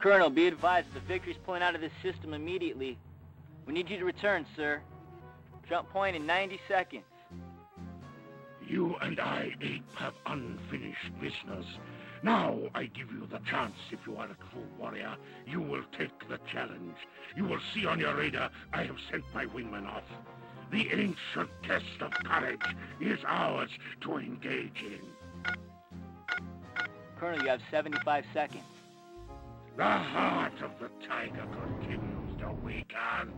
Colonel, be advised, the victory's pulling out of this system immediately. We need you to return, sir. Jump point in 90 seconds. You and I, Ape, have unfinished business. Now I give you the chance. If you are a true warrior, you will take the challenge. You will see on your radar I have sent my wingmen off. The ancient test of courage is ours to engage in. Colonel, you have 75 seconds. The heart of the tiger continues to weaken.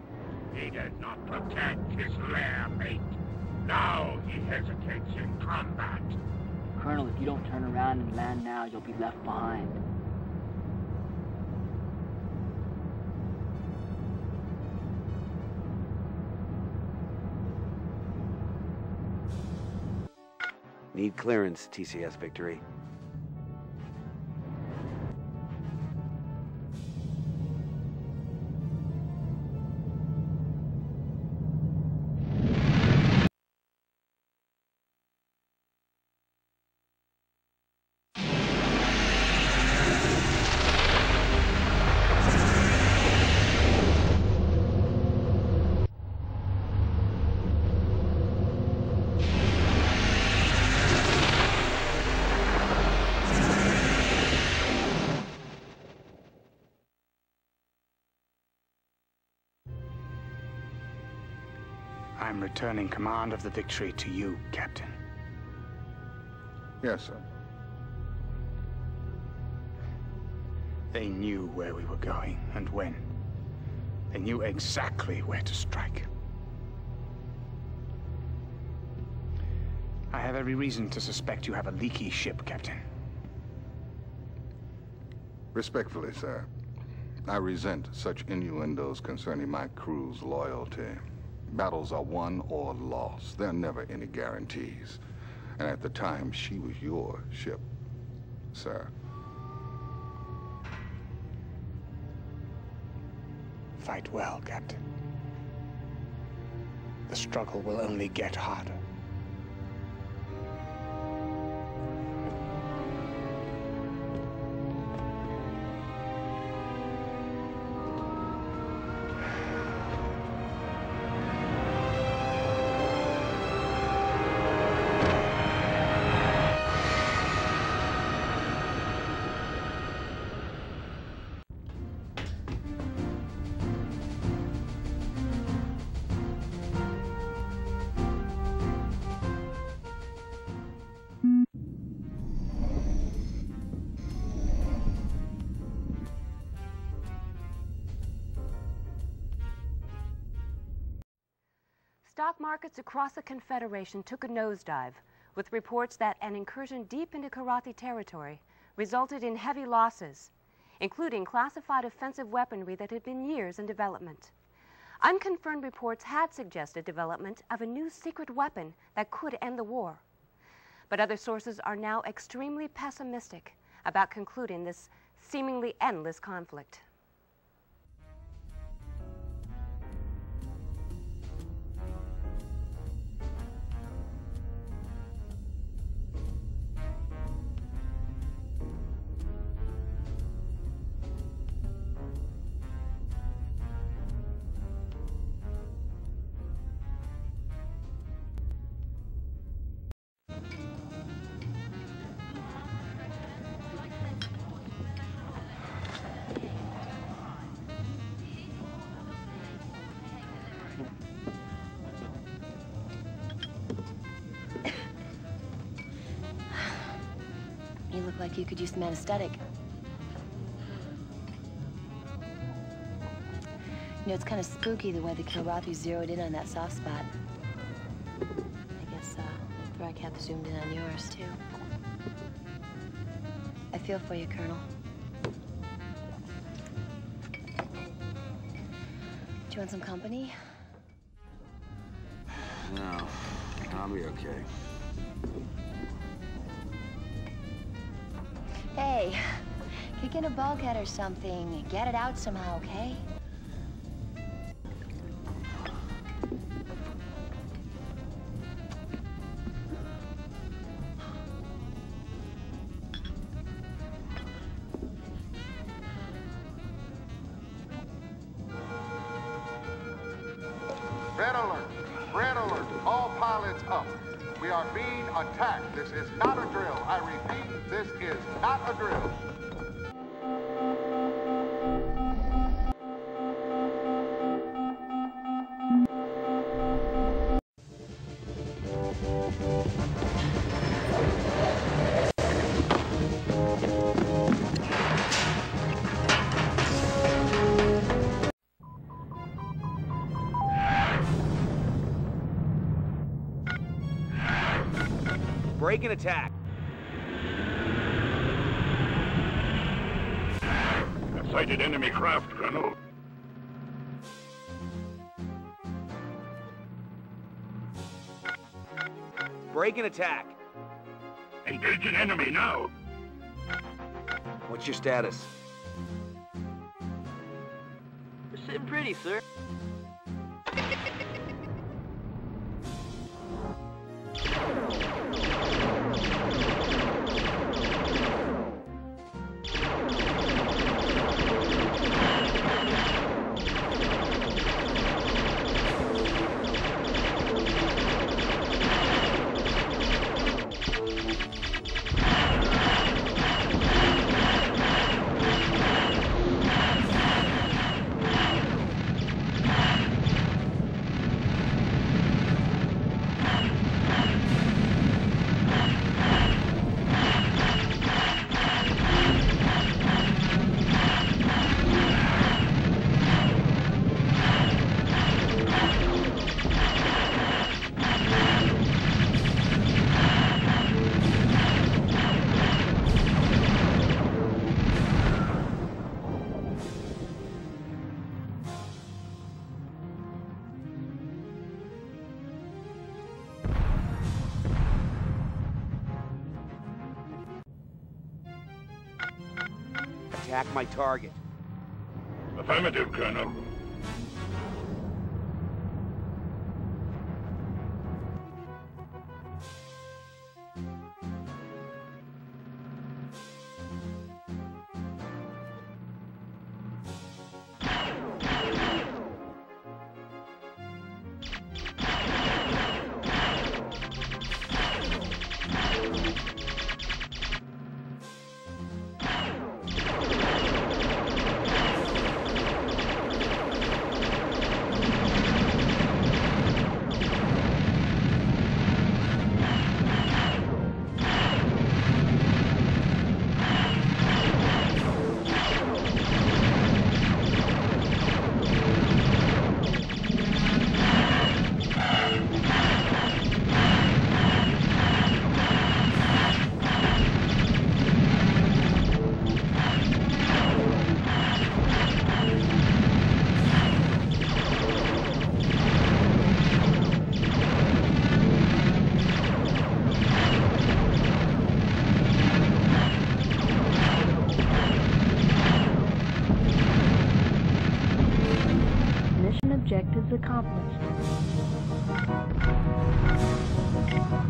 He did not protect his lair, mate. Now he hesitates in combat. Colonel, if you don't turn around and land now, you'll be left behind. Need clearance, TCS Victory. I'm returning command of the Victory to you, Captain. Yes, sir. They knew where we were going and when. They knew exactly where to strike. I have every reason to suspect you have a leaky ship, Captain. Respectfully, sir, I resent such innuendos concerning my crew's loyalty. Battles are won or lost. There are never any guarantees. And at the time, she was your ship, sir. Fight well, Captain. The struggle will only get harder. Stock markets across the Confederation took a nosedive, with reports that an incursion deep into Karathi territory resulted in heavy losses, including classified offensive weaponry that had been years in development. Unconfirmed reports had suggested development of a new secret weapon that could end the war. But other sources are now extremely pessimistic about concluding this seemingly endless conflict. You look like you could use some anesthetic. You know, it's kind of spooky the way the Kilrathi zeroed in on that soft spot. I guess, Thrak zoomed in on yours, too. I feel for you, Colonel. Do you want some company? No, I'll be okay. Hey, kick in a bulkhead or something. Get it out somehow, okay? up. We are being attacked. This is not a drill. I repeat, this is not a drill. Break and attack. A sighted enemy craft, Colonel. Break and attack. Engaging enemy now. What's your status? We're sitting pretty, sir. Attack my target. Affirmative, Colonel. Objectives accomplished.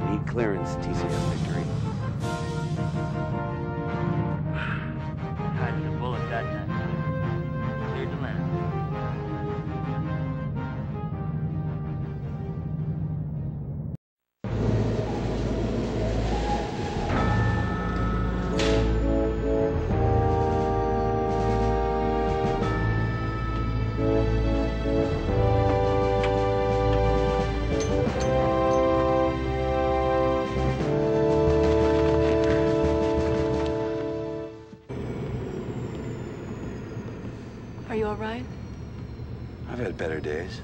Need clearance, TCS Victory. Tight as a bullet that time. Cleared to land. Are you all right? I've had better days.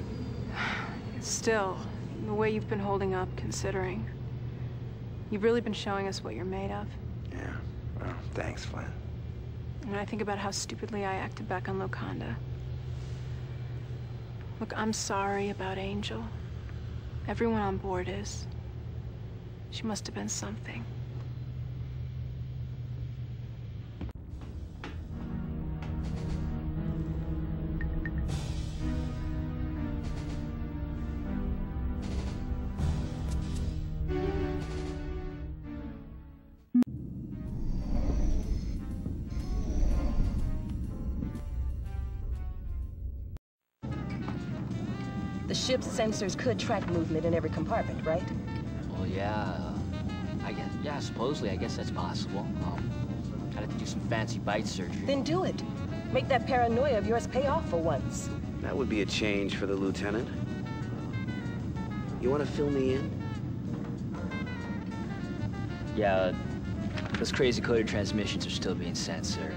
Still, the way you've been holding up, considering. You've really been showing us what you're made of. Yeah, well, thanks, Flynn. And I think about how stupidly I acted back on Loconda. Look, I'm sorry about Angel. Everyone on board is. She must have been something. The ship's sensors could track movement in every compartment, right? yeah. Supposedly, I guess that's possible. I'd have to do some fancy bite surgery. Then do it. Make that paranoia of yours pay off for once. That would be a change for the lieutenant. You want to fill me in? Yeah, those crazy coded transmissions are still being sent, sir.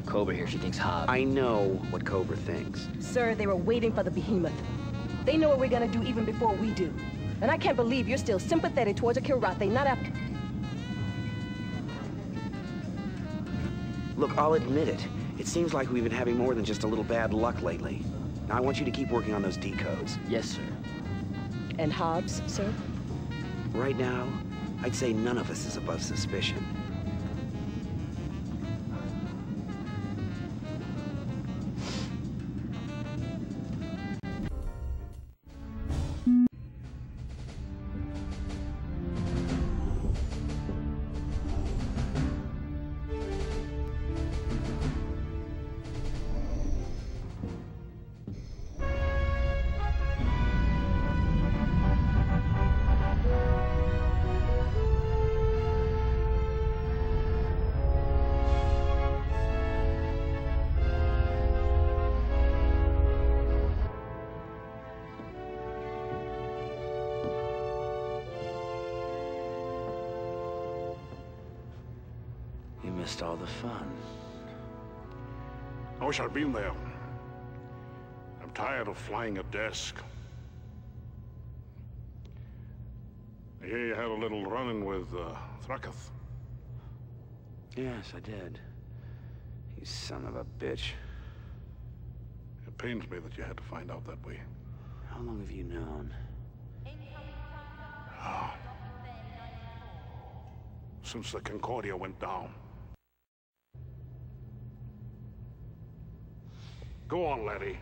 Cobra here, she thinks Hobbs. I know what Cobra thinks. Sir, they were waiting for the behemoth. They know what we're gonna do even before we do. And I can't believe you're still sympathetic towards a Kilrathi, not after... Look, I'll admit it. It seems like we've been having more than just a little bad luck lately. Now, I want you to keep working on those decodes. Yes, sir. And Hobbs, sir? Right now, I'd say none of us is above suspicion. You missed all the fun. I wish I'd been there. I'm tired of flying a desk. I hear you had a little run-in with Thraketh. Yes, I did. You son of a bitch. It pains me that you had to find out that way. How long have you known? Oh. Since the Concordia went down. Go on, laddie.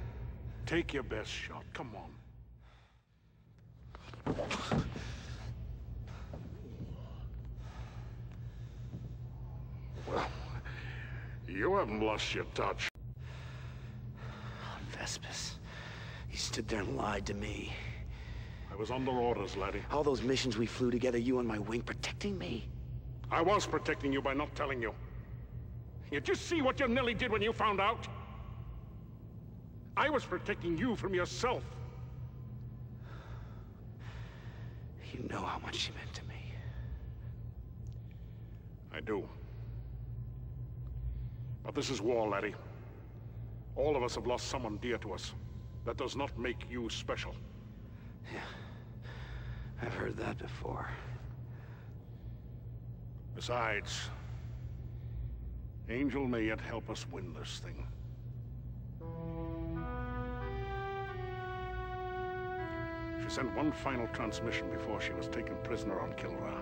Take your best shot. Come on. Well, you haven't lost your touch. Vespus. He stood there and lied to me. I was under orders, laddie. All those missions we flew together, you on my wing, protecting me. I was protecting you by not telling you. You just see what you nearly did when you found out? I was protecting you from yourself. You know how much she meant to me. I do. But this is war, laddie. All of us have lost someone dear to us. That does not make you special. Yeah, I've heard that before. Besides, Angel may yet help us win this thing. She sent one final transmission before she was taken prisoner on Kilra.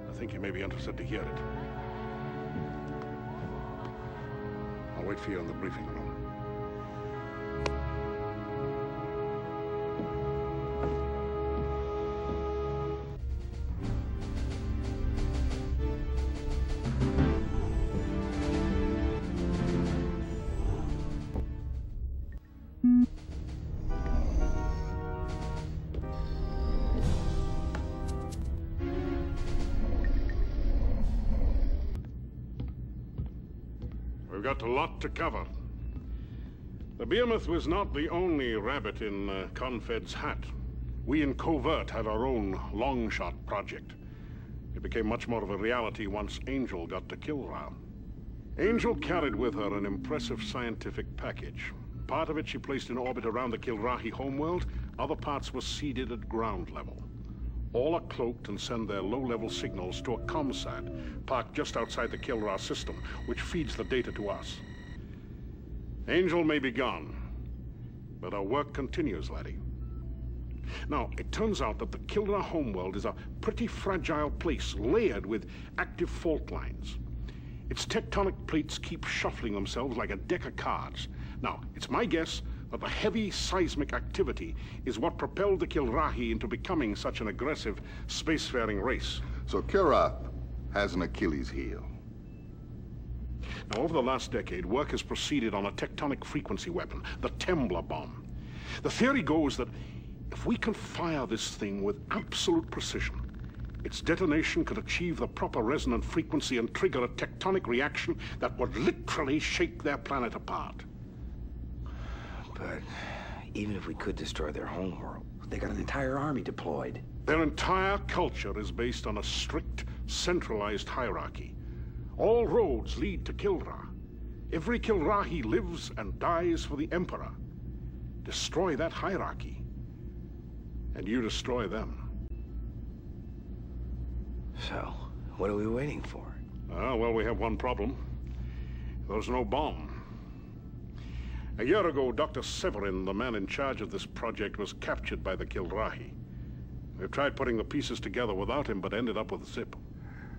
I think you may be interested to hear it. I'll wait for you in the briefing room. We've got a lot to cover. The Behemoth was not the only rabbit in Confed's hat. We in Covert had our own long-shot project. It became much more of a reality once Angel got to Kilra. Angel carried with her an impressive scientific package. Part of it she placed in orbit around the Kilrahi homeworld, other parts were seeded at ground level. All are cloaked and send their low-level signals to a ComSat parked just outside the Kilra system, which feeds the data to us. Angel may be gone, but our work continues, laddie. Now, it turns out that the Kilra homeworld is a pretty fragile place, layered with active fault lines. Its tectonic plates keep shuffling themselves like a deck of cards. Now, it's my guess that the heavy seismic activity is what propelled the Kilrahi into becoming such an aggressive spacefaring race. So Kilra has an Achilles heel. Now, over the last decade, work has proceeded on a tectonic frequency weapon, the Tembla bomb. The theory goes that If we can fire this thing with absolute precision, its detonation could achieve the proper resonant frequency and trigger a tectonic reaction that would literally shake their planet apart. But even if we could destroy their home world, they got an entire army deployed. Their entire culture is based on a strict, centralized hierarchy. All roads lead to Kilra. Every Kilrahi lives and dies for the Emperor. Destroy that hierarchy, and you destroy them. So, what are we waiting for? Well, we have one problem. There's no bomb. A year ago, Dr. Severin, the man in charge of this project, was captured by the Kilrahi. We've tried putting the pieces together without him, but ended up with Zip.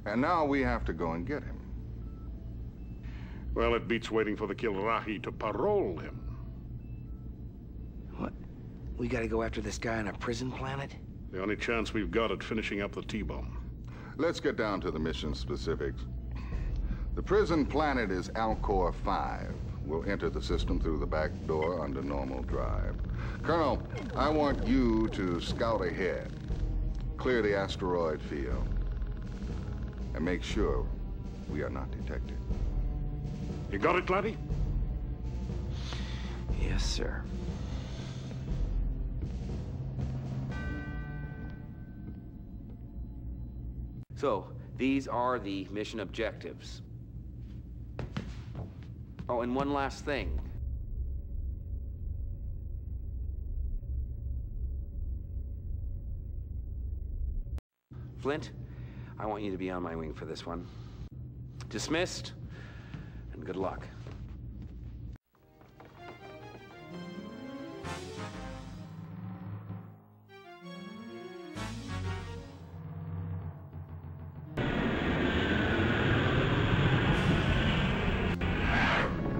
And now we have to go and get him. Well, it beats waiting for the Kilrahi to parole him. What? We gotta go after this guy on a prison planet? The only chance we've got at finishing up the T-bomb. Let's get down to the mission specifics. The prison planet is Alcor 5. We'll enter the system through the back door under normal drive. Colonel, I want you to scout ahead. Clear the asteroid field. And make sure we are not detected. You got it, laddie? Yes, sir. So, these are the mission objectives. Oh, and one last thing. Flint, I want you to be on my wing for this one. Dismissed, and good luck.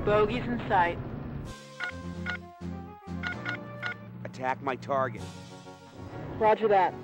Bogeys in sight. Attack my target. Roger that.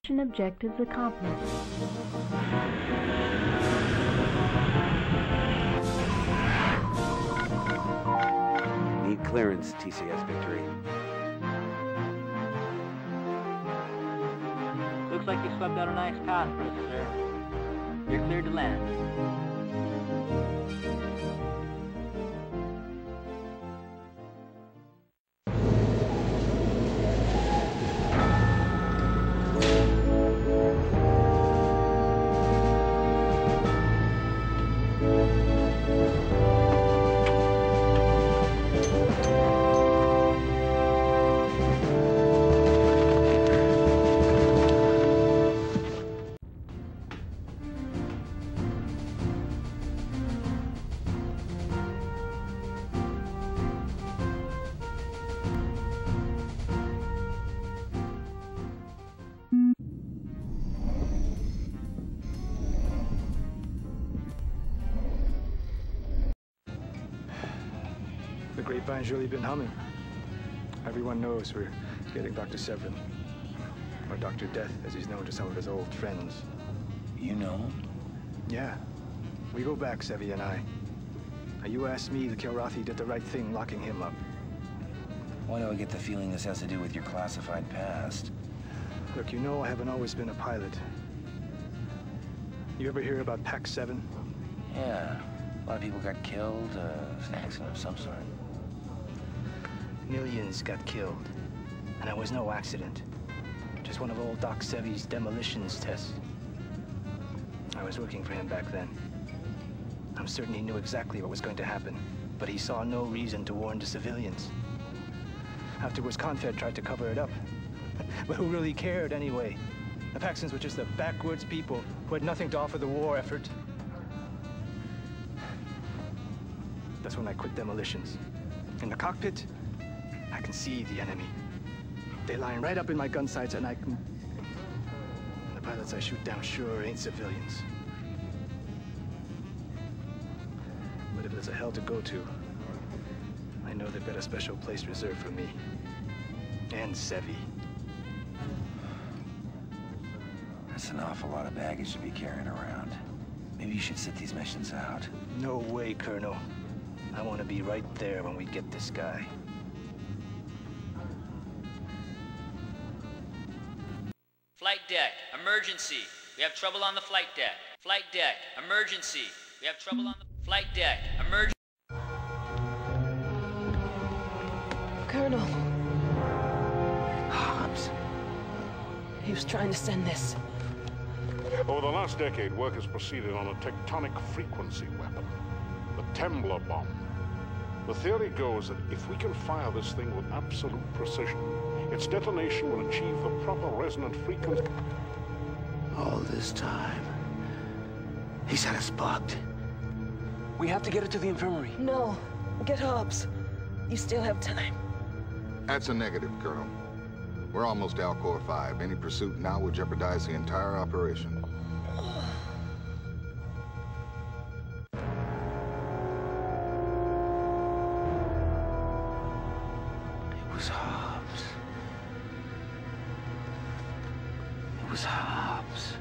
Mission objectives accomplished. Need clearance, TCS Victory. Looks like you swept out a nice path for us, sir. You're cleared to land. Grapevine's really been humming. Everyone knows we're getting Dr. Severin. Or Dr. Death, as he's known to some of his old friends. You know him? Yeah. We go back, Sevi and I. Now, you asked me, the Kilrathi did the right thing locking him up. Why do I get the feeling this has to do with your classified past? Look, you know I haven't always been a pilot. You ever hear about Pac 7? Yeah. A lot of people got killed, an accident of some sort. Millions got killed. And it was no accident. Just one of old Doc Sevi's demolitions tests. I was working for him back then. I'm certain he knew exactly what was going to happen, but he saw no reason to warn the civilians. Afterwards, Confed tried to cover it up. But who really cared anyway? The Paxtons were just a backwards people who had nothing to offer the war effort. That's when I quit demolitions. In the cockpit, I can see the enemy. They line right up in my gun sights, and I can... The pilots I shoot down sure ain't civilians. But if there's a hell to go to, I know they've got a special place reserved for me. And Sevi. That's an awful lot of baggage to be carrying around. Maybe you should sit these missions out. No way, Colonel. I want to be right there when we get this guy. Flight deck, emergency. We have trouble on the flight deck. Flight deck, emergency. We have trouble on the flight deck, emergency. Colonel. Hobbs. He was trying to send this. Over the last decade, work has proceeded on a tectonic frequency weapon, the Tembler bomb. The theory goes that if we can fire this thing with absolute precision, its detonation will achieve the proper resonant frequency. All this time, he's had us bugged. We have to get it to the infirmary. No. Get Hobbs. You still have time. That's a negative, Colonel. We're almost Alcor 5. Any pursuit now would jeopardize the entire operation. It was Hobbs. It was Hobbs.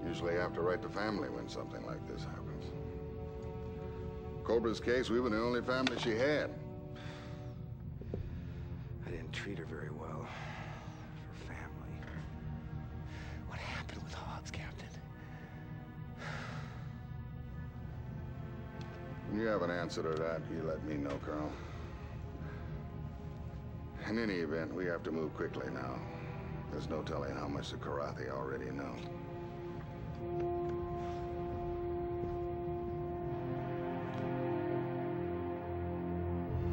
Usually have to write the family when something like this happens. Cobra's case, we were the only family she had. I didn't treat her very well. Her family. What happened with Hobbs, Captain? When you have an answer to that, you let me know, Colonel. In any event, we have to move quickly now. There's no telling how much the Kilrathi already know.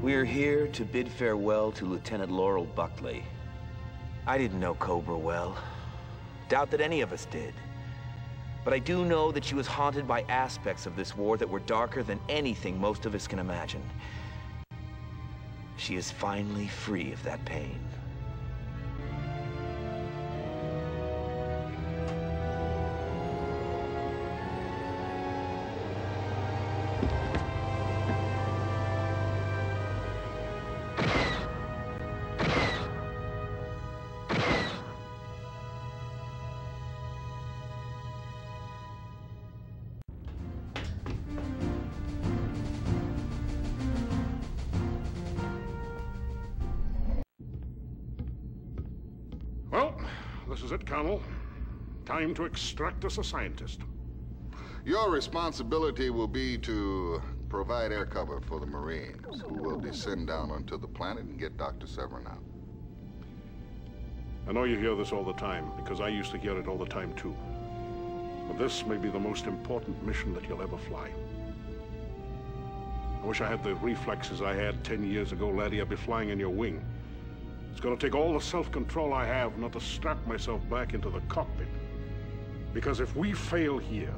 We are here to bid farewell to Lieutenant Laurel Buckley. I didn't know Cobra well. Doubt that any of us did. But I do know that she was haunted by aspects of this war that were darker than anything most of us can imagine. She is finally free of that pain. Well, this is it, Colonel. Time to extract us a scientist. Your responsibility will be to provide air cover for the Marines, who will descend down onto the planet and get Dr. Severin out. I know you hear this all the time, because I used to hear it all the time too. But this may be the most important mission that you'll ever fly. I wish I had the reflexes I had 10 years ago, laddie. I'd be flying in your wing. It's gonna take all the self-control I have not to strap myself back into the cockpit. Because if we fail here,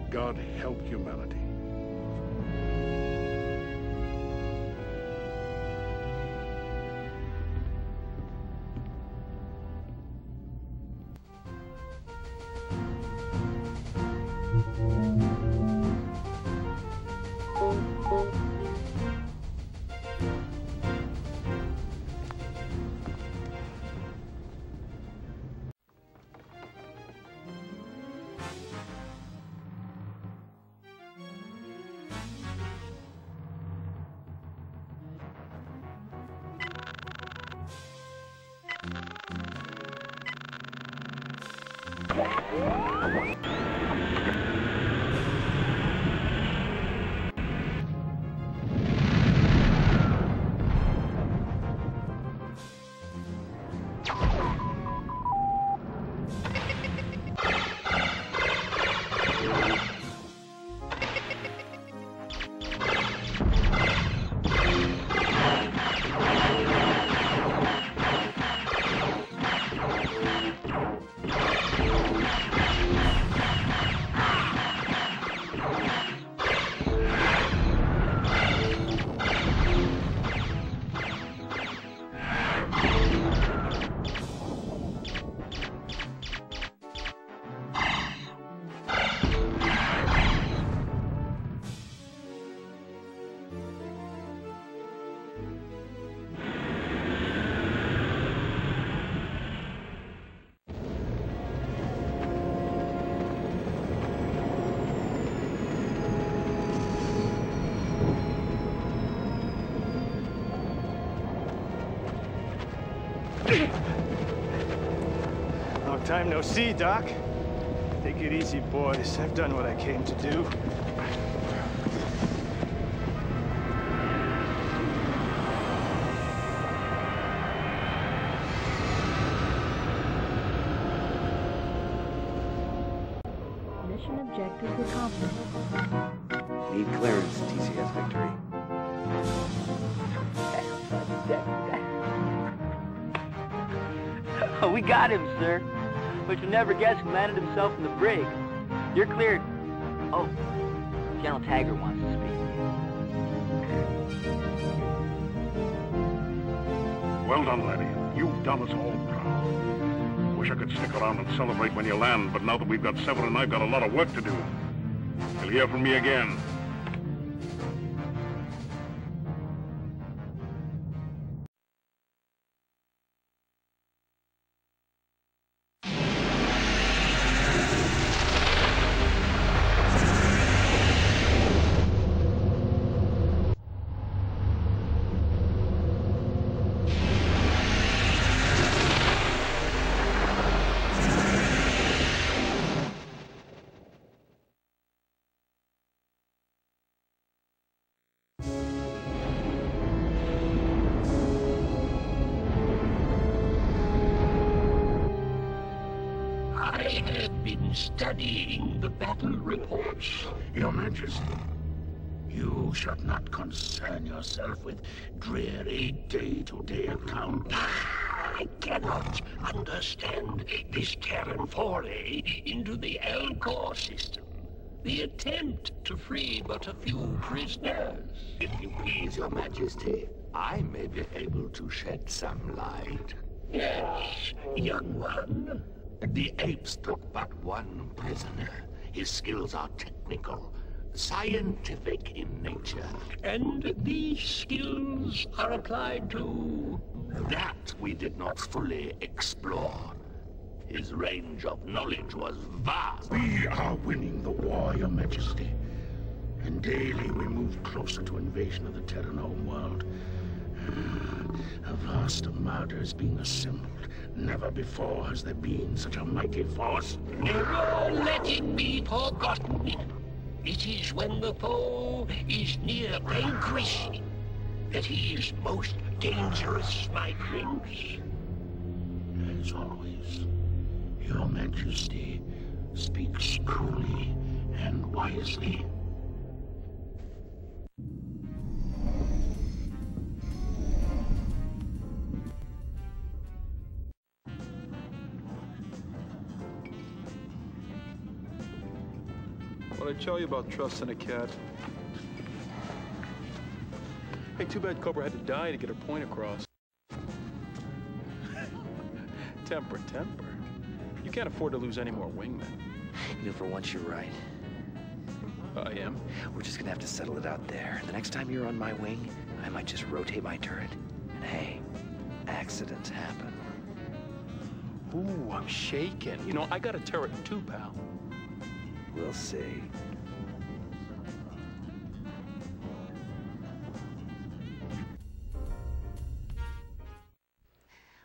God help humanity. Long time no see, Doc. Take it easy, boys. I've done what I came to do. Mission objectives accomplished. Need clearance, TCS victory. We got him, sir. But you'll never guess who landed himself in the brig. You're cleared. Oh, General Taggart wants to speak to you. Well done, laddie. You've done us all proud. Wish I could stick around and celebrate when you land, but now that we've got Severin, I've got a lot of work to do. You'll hear from me again. I have been studying the battle reports, Your Majesty. You should not concern yourself with dreary day-to-day accounts. I cannot understand this Terran foray into the Elcor system. The attempt to free but a few prisoners. If you please, Your Majesty, I may be able to shed some light. Yes, young one. The apes took but one prisoner. His skills are technical, scientific in nature. And these skills are applied to... That we did not fully explore. His range of knowledge was vast. We are winning the war, Your Majesty. And daily we move closer to invasion of the Terran homeworld. A vast murder is being assembled. Never before has there been such a mighty force. Never let it be forgotten. It is when the foe is near vanquished that he is most dangerous, my friends. As always, Your Majesty speaks truly and wisely. What I tell you about trusting a cat? Hey, too bad Cobra had to die to get her point across. Temper. You can't afford to lose any more wingmen. You know, for once you're right. I am? We're just gonna have to settle it out there. The next time you're on my wing, I might just rotate my turret. And hey, accidents happen. Ooh, I'm shaking. You know, I got a turret too, pal. We'll see.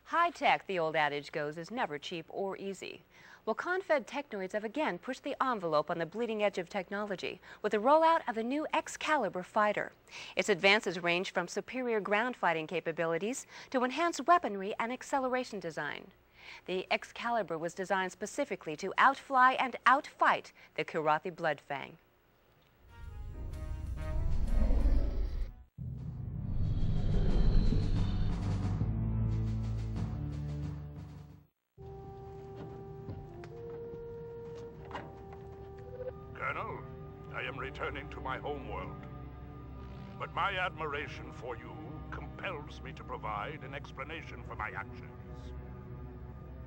High tech, the old adage goes, is never cheap or easy. Well, Confed technoids have again pushed the envelope on the bleeding edge of technology with the rollout of the new Excalibur fighter. Its advances range from superior ground fighting capabilities to enhanced weaponry and acceleration design. The Excalibur was designed specifically to outfly and outfight the Kilrathi Bloodfang. Colonel, I am returning to my homeworld. But my admiration for you compels me to provide an explanation for my actions.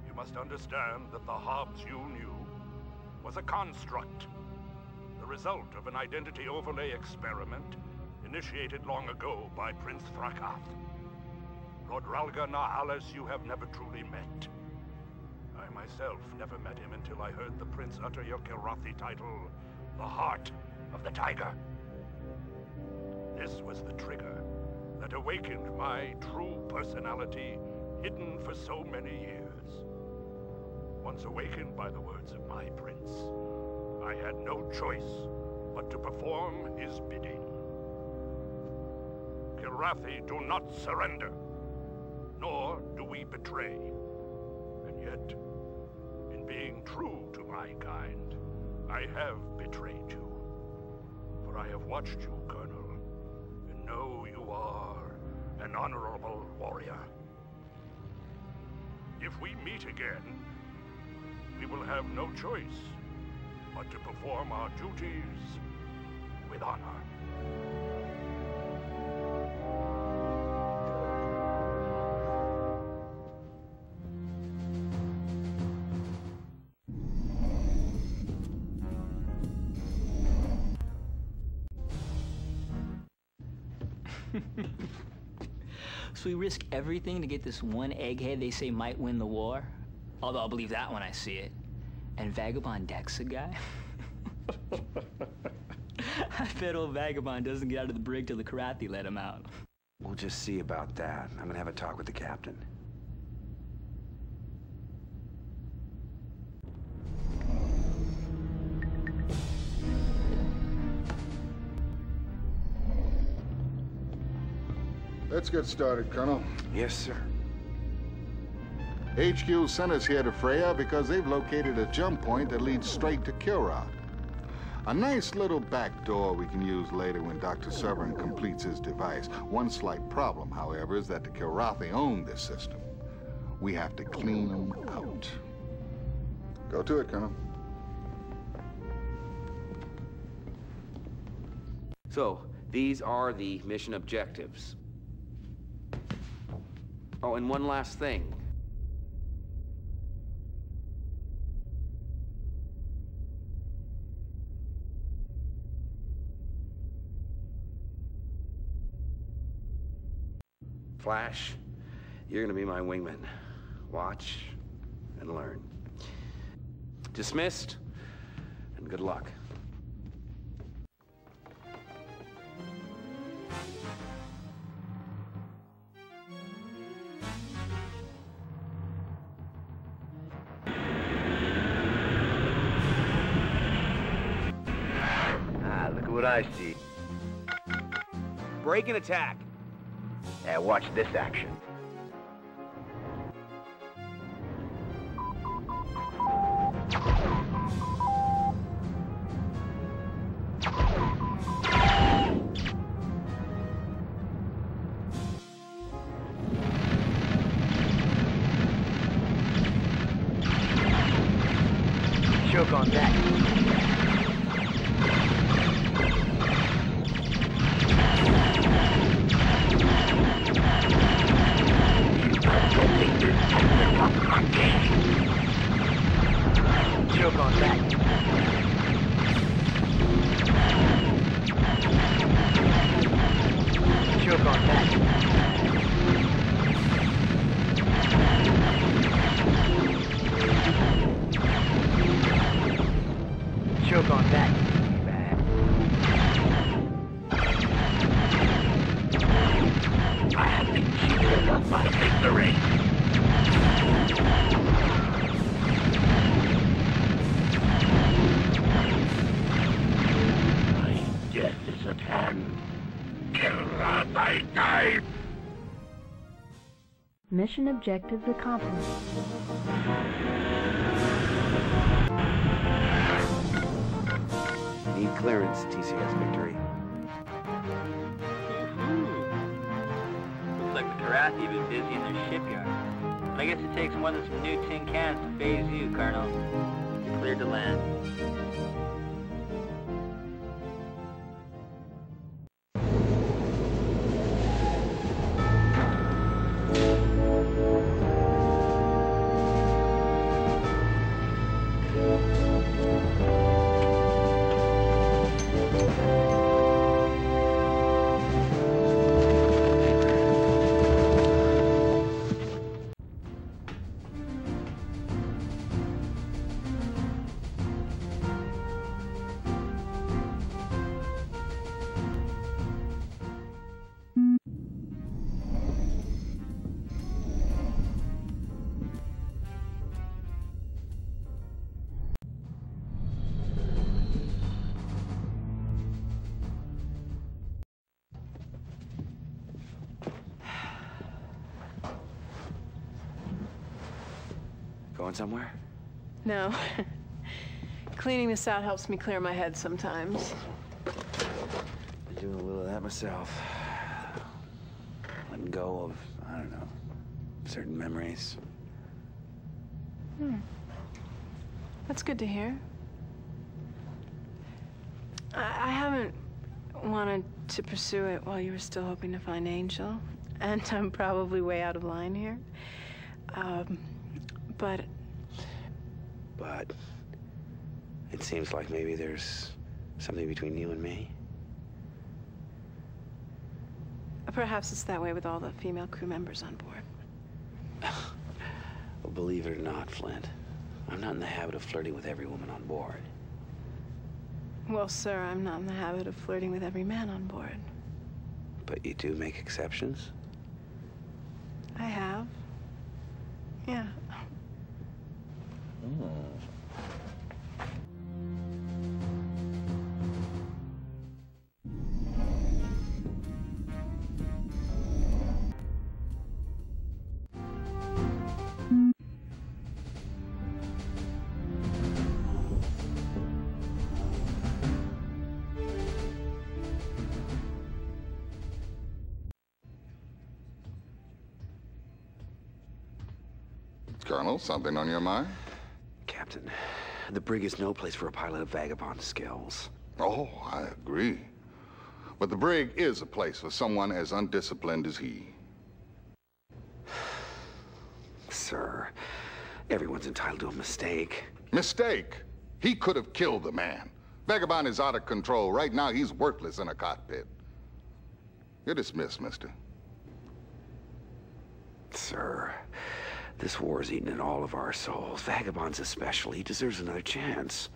You must understand that the Hobbs you knew was a construct, the result of an identity overlay experiment initiated long ago by Prince Thrakath. Lord Ralga Nahalis you have never truly met. I myself never met him until I heard the Prince utter your Kilrathi title, the Heart of the Tiger. This was the trigger that awakened my true personality, hidden for so many years. Once awakened by the words of my prince, I had no choice but to perform his bidding. Kilrathi do not surrender, nor do we betray. And yet, in being true to my kind, I have betrayed you. For I have watched you, Colonel, and know you are an honorable warrior. If we meet again, we will have no choice but to perform our duties with honor. So we risk everything to get this one egghead they say might win the war? Although I'll believe that when I see it. And Vagabond Deck's a guy? I bet old Vagabond doesn't get out of the brig till the Kilrathi let him out. We'll just see about that. I'm gonna have a talk with the captain. Let's get started, Colonel. Yes, sir. HQ sent us here to Freya because they've located a jump point that leads straight to Kilrath. A nice little back door we can use later when Dr. Severin completes his device. One slight problem, however, is that the Kilrathi own this system. We have to clean them out. Go to it, Colonel. So, these are the mission objectives. Oh, and one last thing. Flash, you're gonna be my wingman. Watch and learn. Dismissed, and good luck. what I see. Break and attack. Now watch this action. Choke on that. Choke on that. Choke on that. Choke on that. Bad. I have been cheated of my victory. My death is at hand. Kilra thy time. Mission objectives accomplished. Need clearance, TCS victory. Looks like the Karathi have been busy in their shipyard. But I guess it takes more than some new tin cans to phase you, Colonel. You're cleared to land. Going somewhere? No. Cleaning this out helps me clear my head sometimes. Been doing a little of that myself. Letting go of, I don't know, certain memories. That's good to hear. I haven't wanted to pursue it while you were still hoping to find Angel. And I'm probably way out of line here. But it seems like maybe there's something between you and me. perhaps it's that way with all the female crew members on board. Well, believe it or not, Flint, I'm not in the habit of flirting with every woman on board. Well, sir, I'm not in the habit of flirting with every man on board. But you do make exceptions? I have. Yeah. Colonel, something on your mind? Captain, the brig is no place for a pilot of vagabond skills. Oh, I agree. But the brig is a place for someone as undisciplined as he. Sir, everyone's entitled to a mistake. Mistake? He could have killed the man. Vagabond is out of control. Right now, he's worthless in a cockpit. You're dismissed, mister. Sir, this war is eating at all of our souls. Vagabonds especially. He deserves another chance.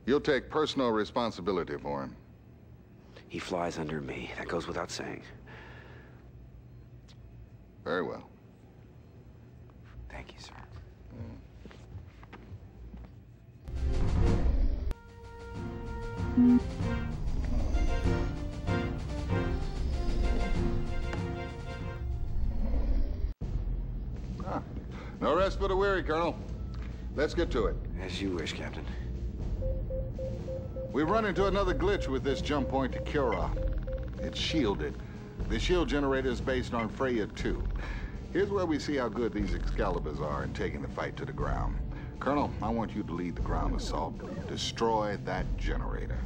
You'll take personal responsibility for him. He flies under me. That goes without saying. Very well. Thank you, sir. No rest for the weary, Colonel. Let's get to it. As you wish, Captain. We've run into another glitch with this jump point to Cura. It's shielded. The shield generator is based on Freya 2. Here's where we see how good these Excaliburs are in taking the fight to the ground. Colonel, I want you to lead the ground assault. Destroy that generator.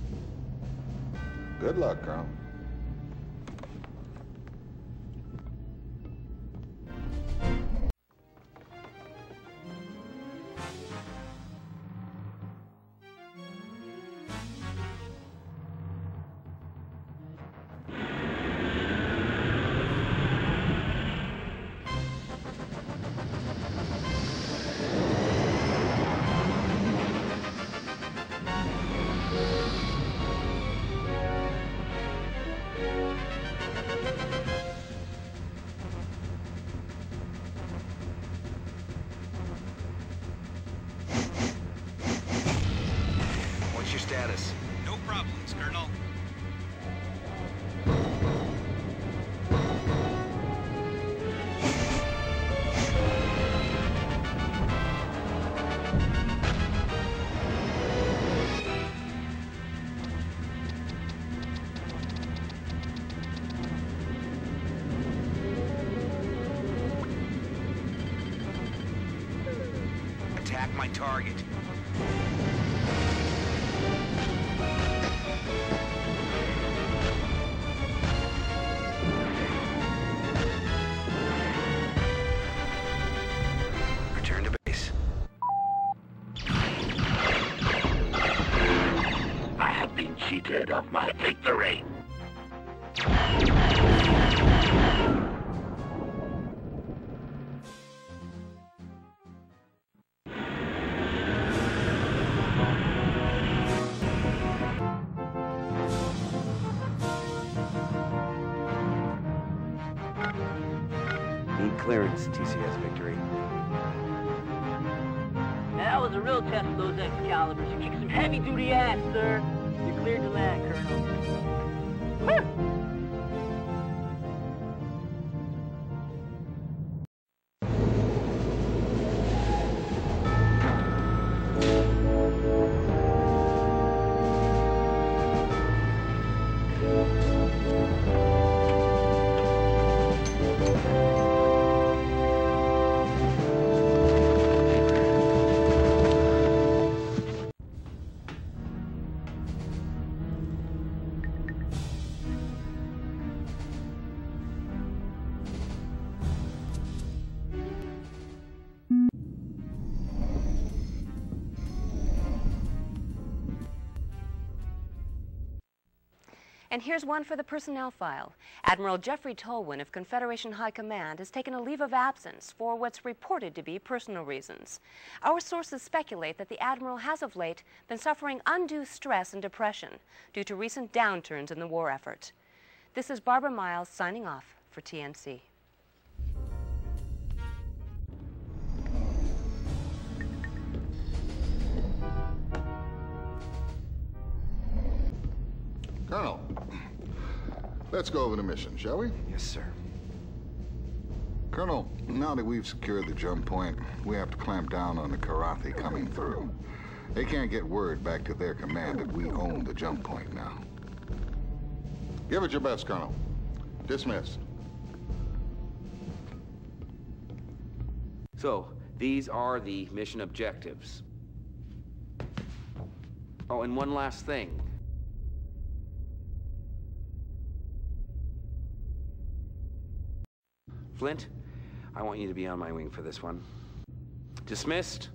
Good luck, Colonel. Status. No problems, Colonel. Attack my target. Cheated of my victory. Need clearance, TCS Victory. That was a real test of those Excaliburs. You kicked some heavy-duty ass, sir. You're cleared to land, Colonel. Woo! And here's one for the personnel file. Admiral Jeffrey Tolwyn of Confederation High Command has taken a leave of absence for what's reported to be personal reasons. Our sources speculate that the Admiral has of late been suffering undue stress and depression due to recent downturns in the war effort. This is Barbara Miles signing off for TNC. Colonel, let's go over the mission, shall we? Yes, sir. Colonel, now that we've secured the jump point, we have to clamp down on the Karathi coming through. They can't get word back to their command that we own the jump point now. Give it your best, Colonel. Dismissed. So, these are the mission objectives. Oh, and one last thing. Flint, I want you to be on my wing for this one. Dismissed,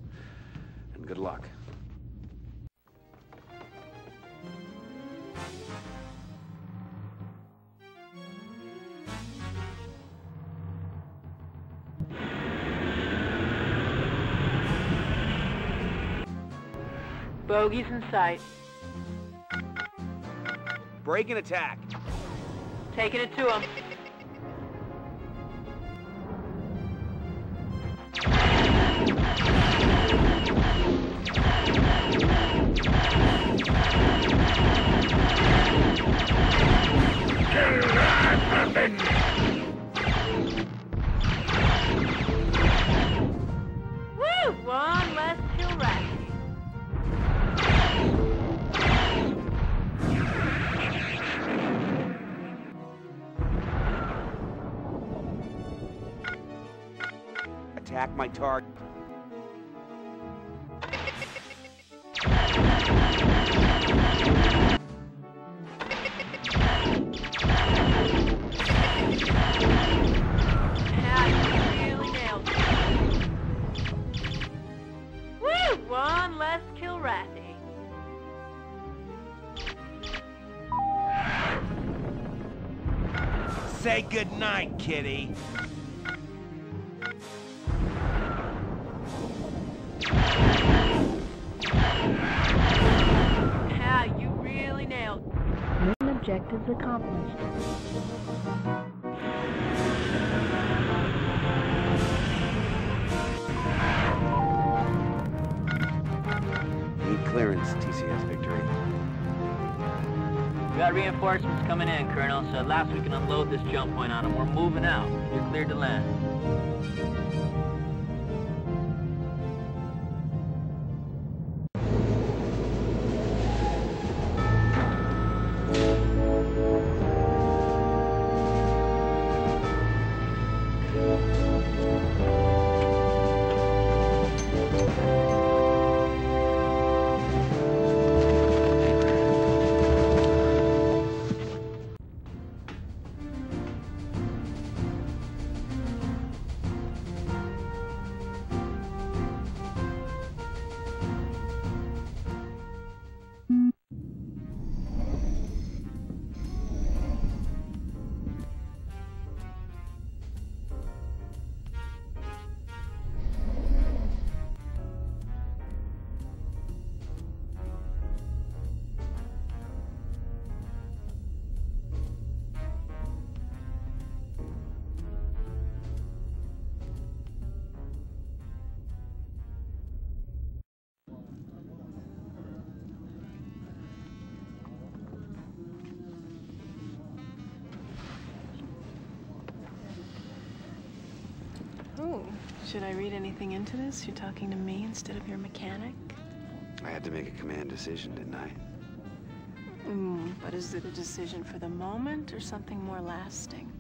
and good luck. Bogeys in sight. Break and attack. Taking it to him. Woo! One less kill rat. Attack my target. Yeah, you really nailed it. Woo! One less kill ratty. Say goodnight, kitty. Yeah, you really nailed it. Main objectives accomplished. Need clearance, TCS victory. We got reinforcements coming in, Colonel, so at last we can unload this jump point on them. We're moving out. You're cleared to land. Oh, should I read anything into this? You're talking to me instead of your mechanic? I had to make a command decision, didn't I? But is it a decision for the moment or something more lasting?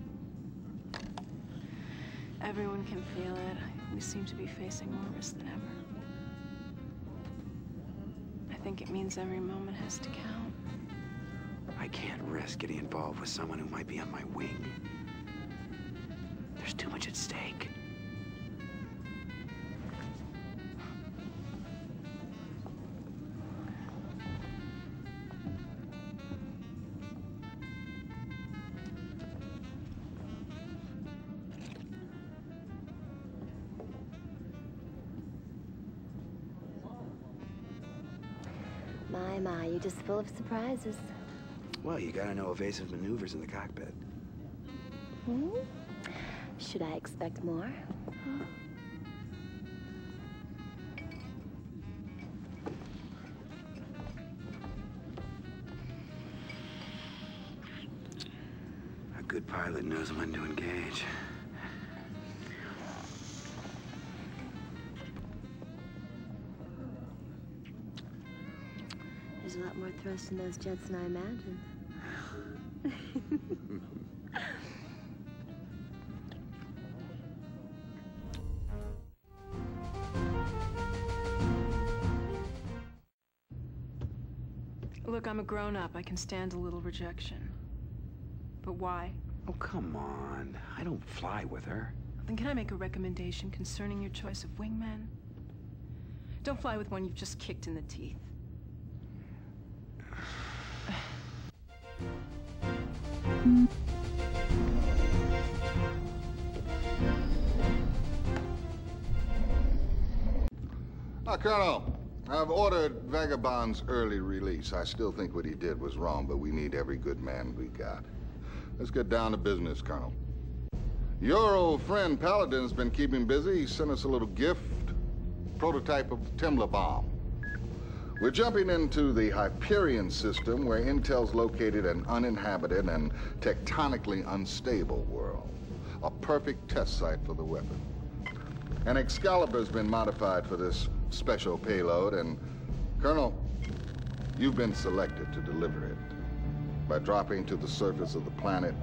Everyone can feel it. We seem to be facing more risk than ever. I think it means every moment has to count. I can't risk getting involved with someone who might be on my wing. There's too much at stake. My, you're just full of surprises. Well, you gotta know evasive maneuvers in the cockpit. Should I expect more? A good pilot knows when to engage. There's a lot more thrust in those jets than I imagined. Look, I'm a grown-up. I can stand a little rejection. But why? Oh, come on. I don't fly with her. Then can I make a recommendation concerning your choice of wingman? Don't fly with one you've just kicked in the teeth. Colonel, I've ordered Vagabond's early release. I still think what he did was wrong, but we need every good man we got. Let's get down to business, Colonel. Your old friend Paladin's been keeping busy. He sent us a little gift, prototype of the Timler bomb. We're jumping into the Hyperion system, where Intel's located an uninhabited and tectonically unstable world. A perfect test site for the weapon. An Excalibur's been modified for this special payload, and Colonel, you've been selected to deliver it by dropping to the surface of the planet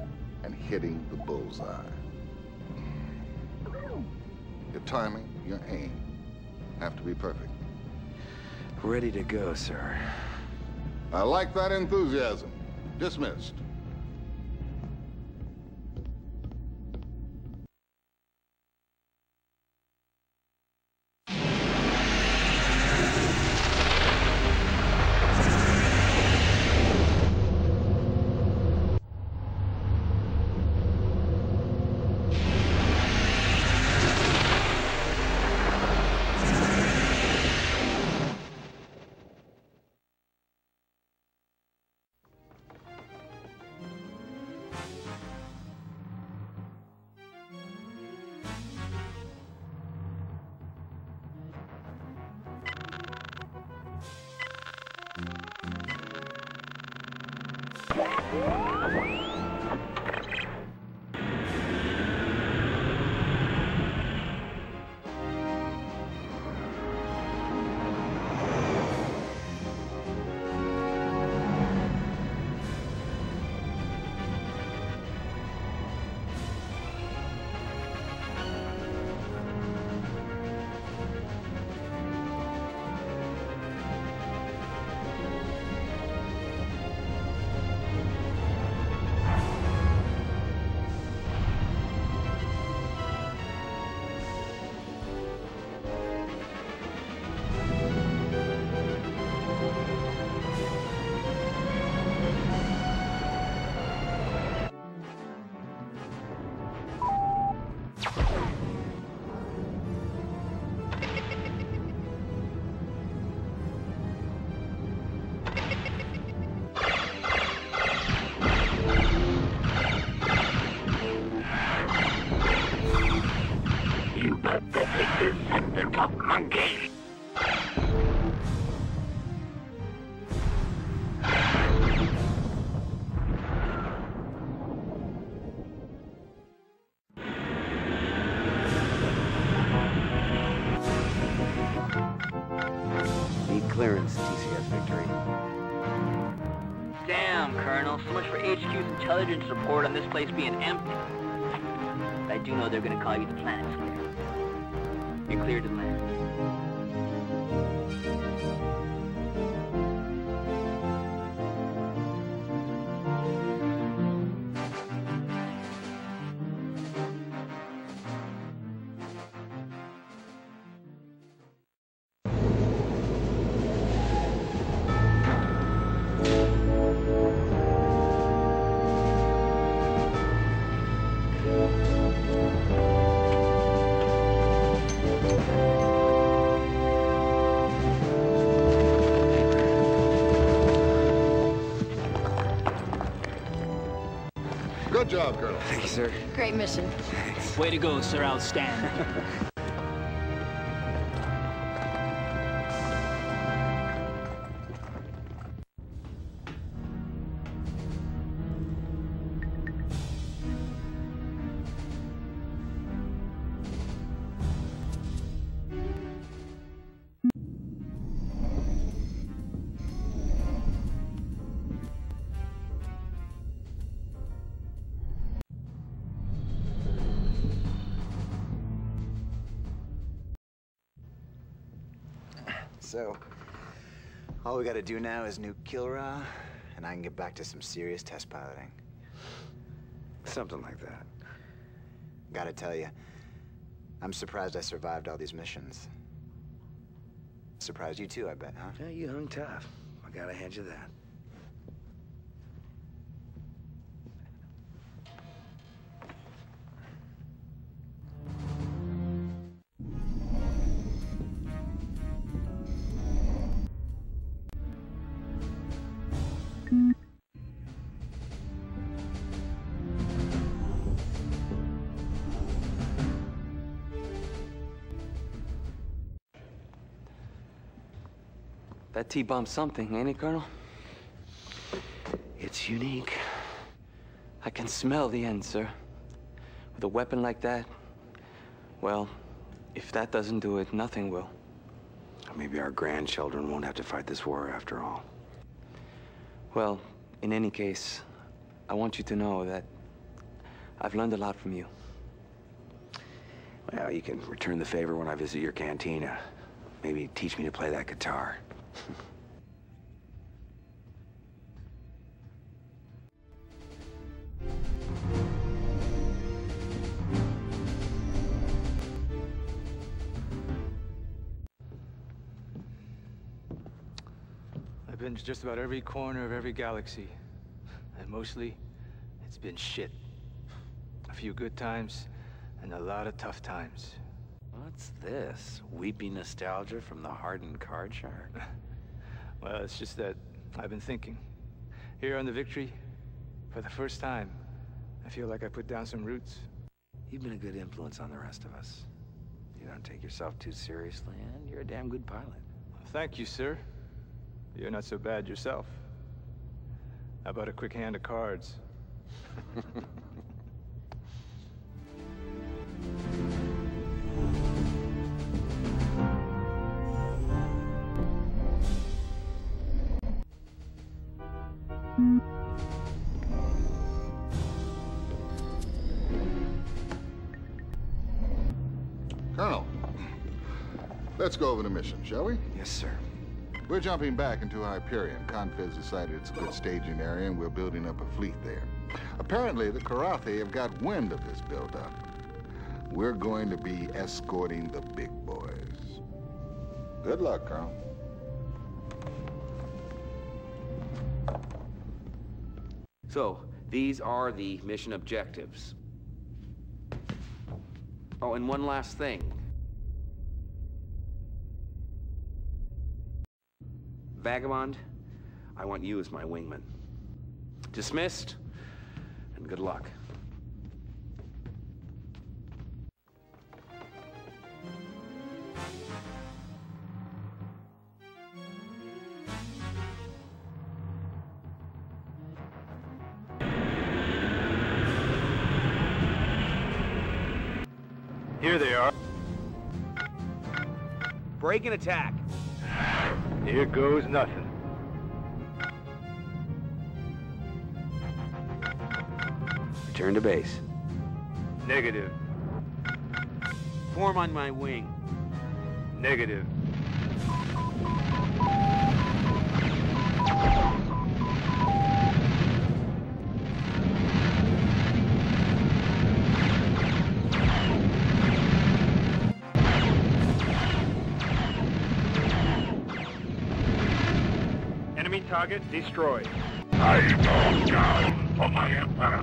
and hitting the bullseye. Your timing, your aim have to be perfect. Ready to go, sir. I like that enthusiasm. Dismissed. Monkey! Need clearance, TCS victory. Damn, Colonel. So much for HQ's intelligence report on this place being empty. But I do know they're gonna call you the Planet Slayer. You're cleared to land. Good job, Colonel. Thank you, sir. Great mission. Way to go, sir. Outstanding. So, all we gotta do now is nuke Kilra, and I can get back to some serious test piloting. Something like that. Gotta tell you, I'm surprised I survived all these missions. Surprised you too, I bet, huh? Yeah, you hung tough. I gotta hand you that. That T-bomb's something, ain't it, Colonel? It's unique. I can smell the end, sir. With a weapon like that, well, if that doesn't do it, nothing will. Maybe our grandchildren won't have to fight this war after all. Well, in any case, I want you to know that I've learned a lot from you. Well, you can return the favor when I visit your cantina. Maybe teach me to play that guitar. I've been to just about every corner of every galaxy. And mostly, it's been shit. A few good times, and a lot of tough times. What's this? Weepy nostalgia from the hardened card shark? Well, it's just that I've been thinking. Here on the Victory, for the first time, I feel like I put down some roots. You've been a good influence on the rest of us. You don't take yourself too seriously, and you're a damn good pilot. Thank you, sir. You're not so bad yourself. How about a quick hand of cards? Colonel, let's go over the mission, shall we? Yes, sir. We're jumping back into Hyperion. Confed's decided it's a good staging area, and we're building up a fleet there. Apparently, the Karathi have got wind of this buildup. We're going to be escorting the big boys. Good luck, Colonel. So, these are the mission objectives. Oh, and one last thing. Vagabond, I want you as my wingman. Dismissed, and good luck. Here they are. Break and attack. Here goes nothing. Return to base. Negative. Form on my wing. Negative. Enemy target destroyed. I bow down for my emperor.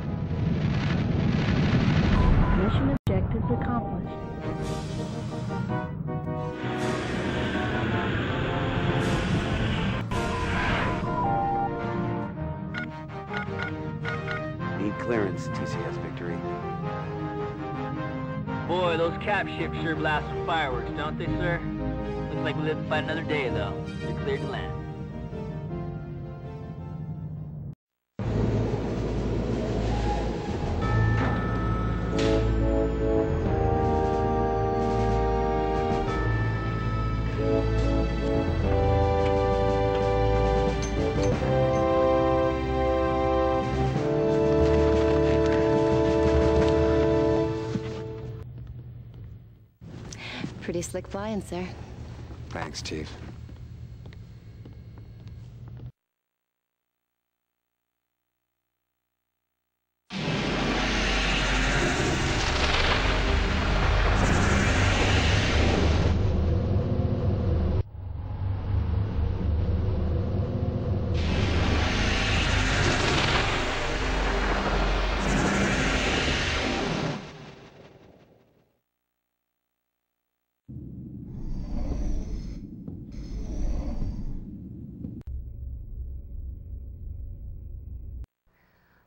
Mission objectives accomplished. Need clearance, TCS Victory. Boy, those cap ships sure blast some fireworks, don't they, sir? Looks like we live to fight another day, though. You're cleared to land. Pretty slick flying, sir. Thanks, Chief.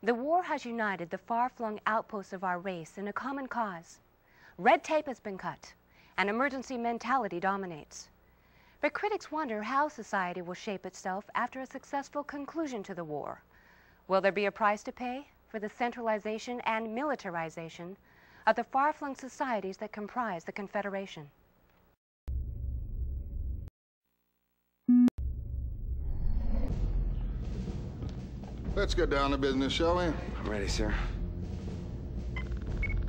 The war has united the far-flung outposts of our race in a common cause. Red tape has been cut, and emergency mentality dominates. But critics wonder how society will shape itself after a successful conclusion to the war. Will there be a price to pay for the centralization and militarization of the far-flung societies that comprise the Confederation? Let's get down to business, shall we? I'm ready, sir.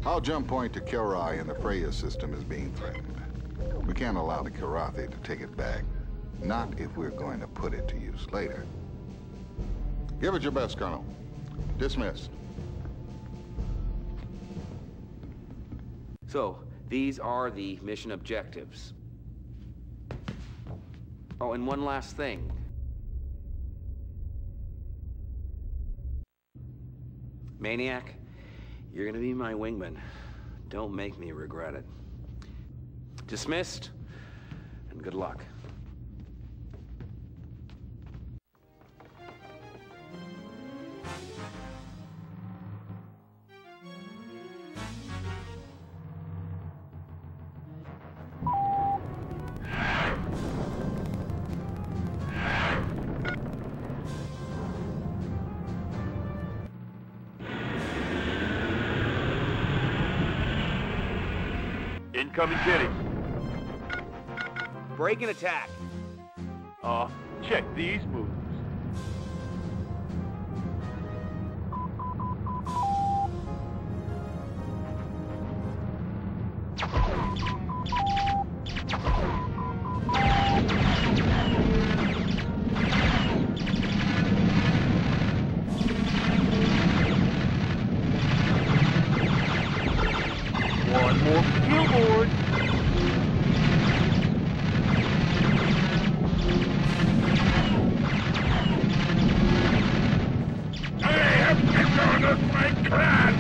Our jump point to Kilroy in the Freya system is being threatened. We can't allow the Kirathi to take it back. Not if we're going to put it to use later. Give it your best, Colonel. Dismissed. So, these are the mission objectives. Oh, and one last thing. Maniac, you're gonna be my wingman. Don't make me regret it. Dismissed, and good luck. Incoming kitty. Break and attack. Check these moves. One more billboard. I have dishonored my clan.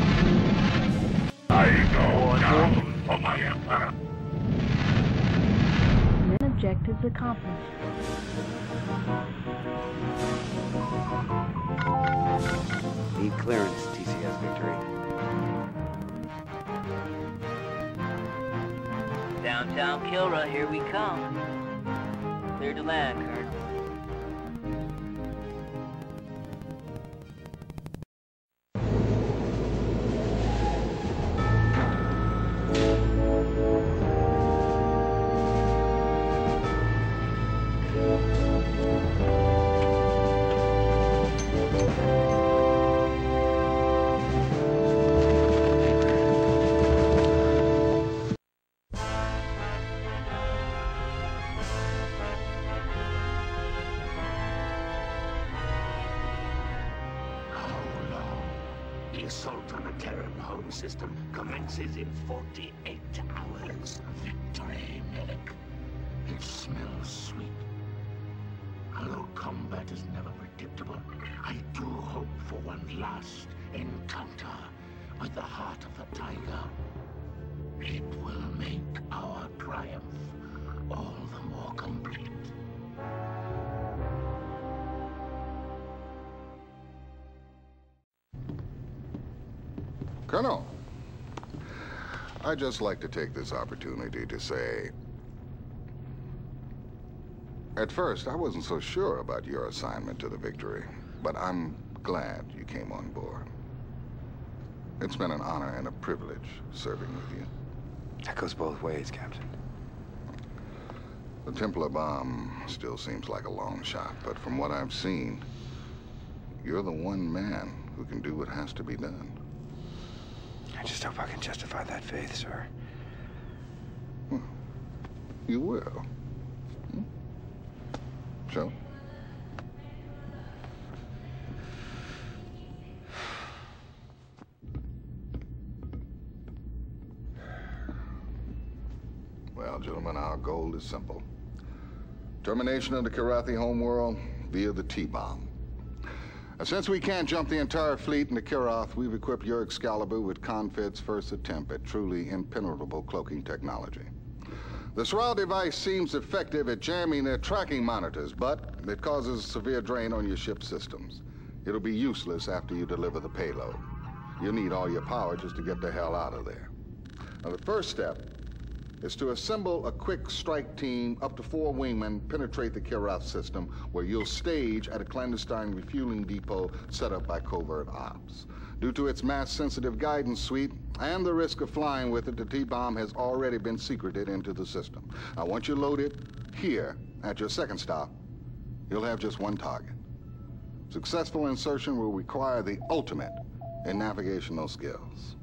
I go down for my emperor. Main objectives accomplished. Need clearance, TCS victory. Downtown Kilra, here we come. Clear to land, Colonel. The assault on the Terran home system commences in 48 hours. Victory, Medic. It smells sweet. Although combat is never predictable, I do hope for one last encounter with the heart of the tiger. It will make our triumph all the more complete. Colonel, I'd just like to take this opportunity to say, at first, I wasn't so sure about your assignment to the Victory, but I'm glad you came on board. It's been an honor and a privilege serving with you. That goes both ways, Captain. The Templar bomb still seems like a long shot, but from what I've seen, you're the one man who can do what has to be done. I just hope I can justify that faith, sir. Well, you will. So? Well, gentlemen, our goal is simple. Termination of the Kirathi homeworld via the T-bomb. Since we can't jump the entire fleet into Kirath, we've equipped your Excalibur with Confed's first attempt at truly impenetrable cloaking technology. The Sorrel device seems effective at jamming their tracking monitors, but it causes severe drain on your ship's systems. It'll be useless after you deliver the payload. You'll need all your power just to get the hell out of there. Now, the first step is to assemble a quick strike team, up to 4 wingmen, penetrate the Kirath system, where you'll stage at a clandestine refueling depot set up by covert ops. Due to its mass-sensitive guidance suite and the risk of flying with it, the T-bomb has already been secreted into the system. Now, once you load it here at your second stop, you'll have just one target. Successful insertion will require the ultimate in navigational skills.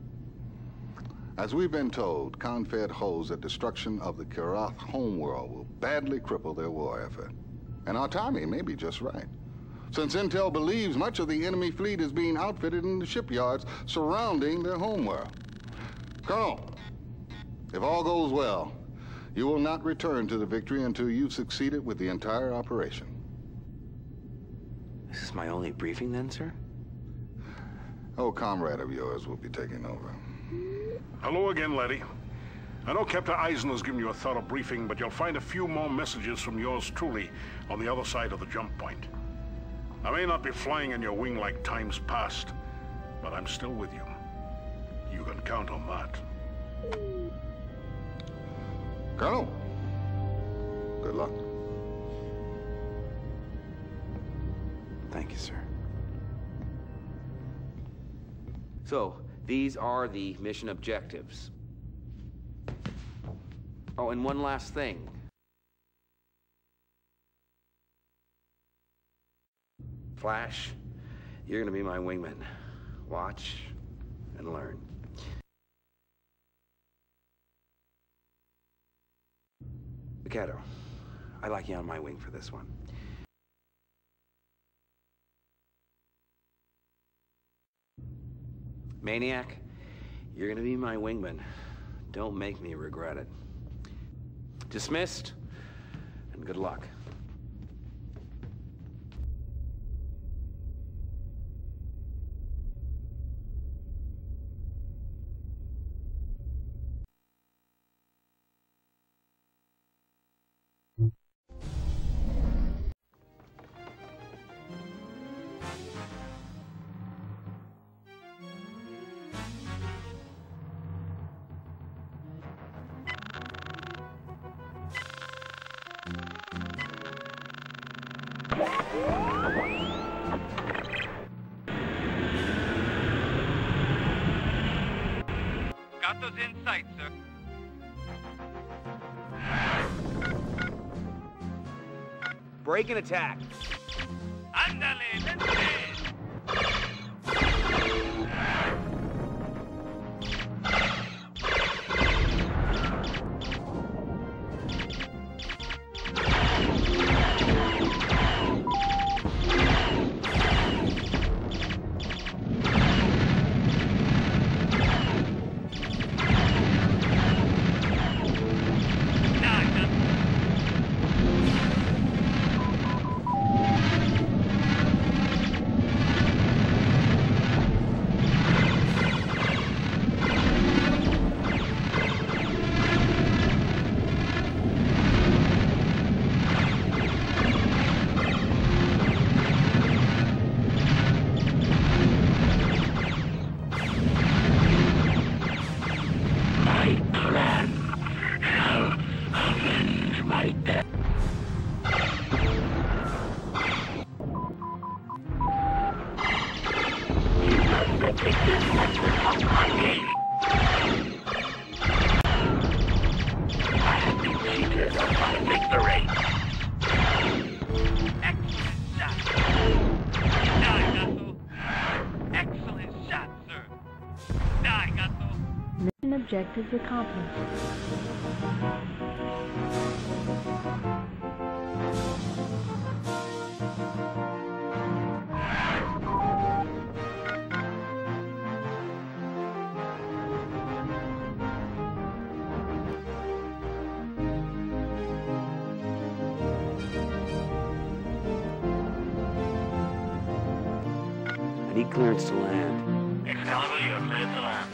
As we've been told, Confed holds that destruction of the Kirath homeworld will badly cripple their war effort. And our timing may be just right, since Intel believes much of the enemy fleet is being outfitted in the shipyards surrounding their homeworld. Colonel, if all goes well, you will not return to the victory until you've succeeded with the entire operation. This is my only briefing then, sir? Oh, comrade of yours will be taking over. Hello again, laddie. I know Captain Eisen's given you a thorough briefing, but you'll find a few more messages from yours truly on the other side of the jump point. I may not be flying in your wing like times past, but I'm still with you. You can count on that. Colonel, good luck. Thank you, sir. So, these are the mission objectives. Oh, and one last thing. Flash, you're gonna be my wingman. Watch and learn. Mikado, I'd like you on my wing for this one. Maniac, you're gonna be my wingman. Don't make me regret it. Dismissed, and good luck. Got those in sight, sir. Break and attack. Ándale, vente. Objectives accomplished. I need clearance to land. Excalibur, you're cleared to land.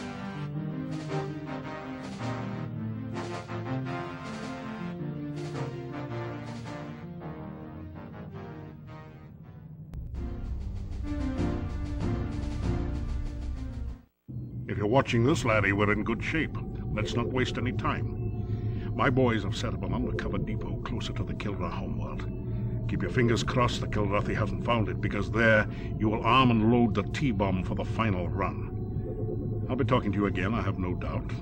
If you're watching this, laddie, we're in good shape. Let's not waste any time. My boys have set up an undercover depot closer to the Kilra homeworld. Keep your fingers crossed the Kilrathi hasn't found it, because there you will arm and load the T-bomb for the final run. I'll be talking to you again, I have no doubt.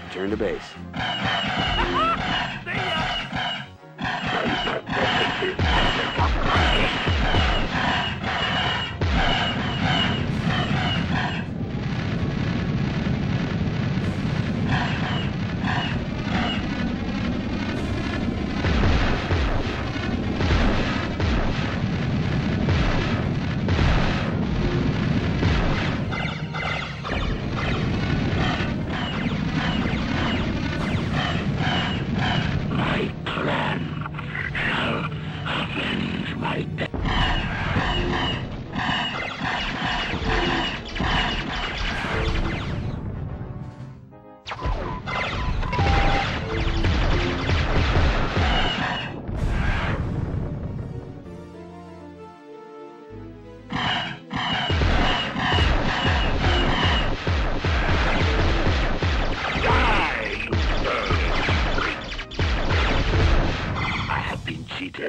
Return to base.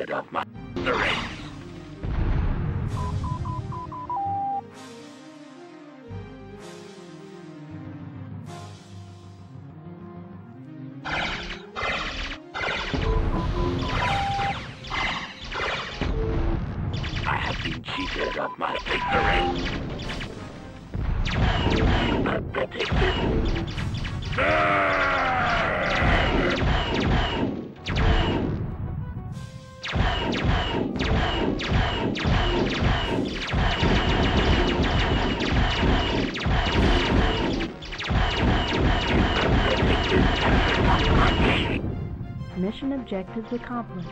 Of my victory. I have been cheated of my victory. Pathetic. Mission objectives accomplished.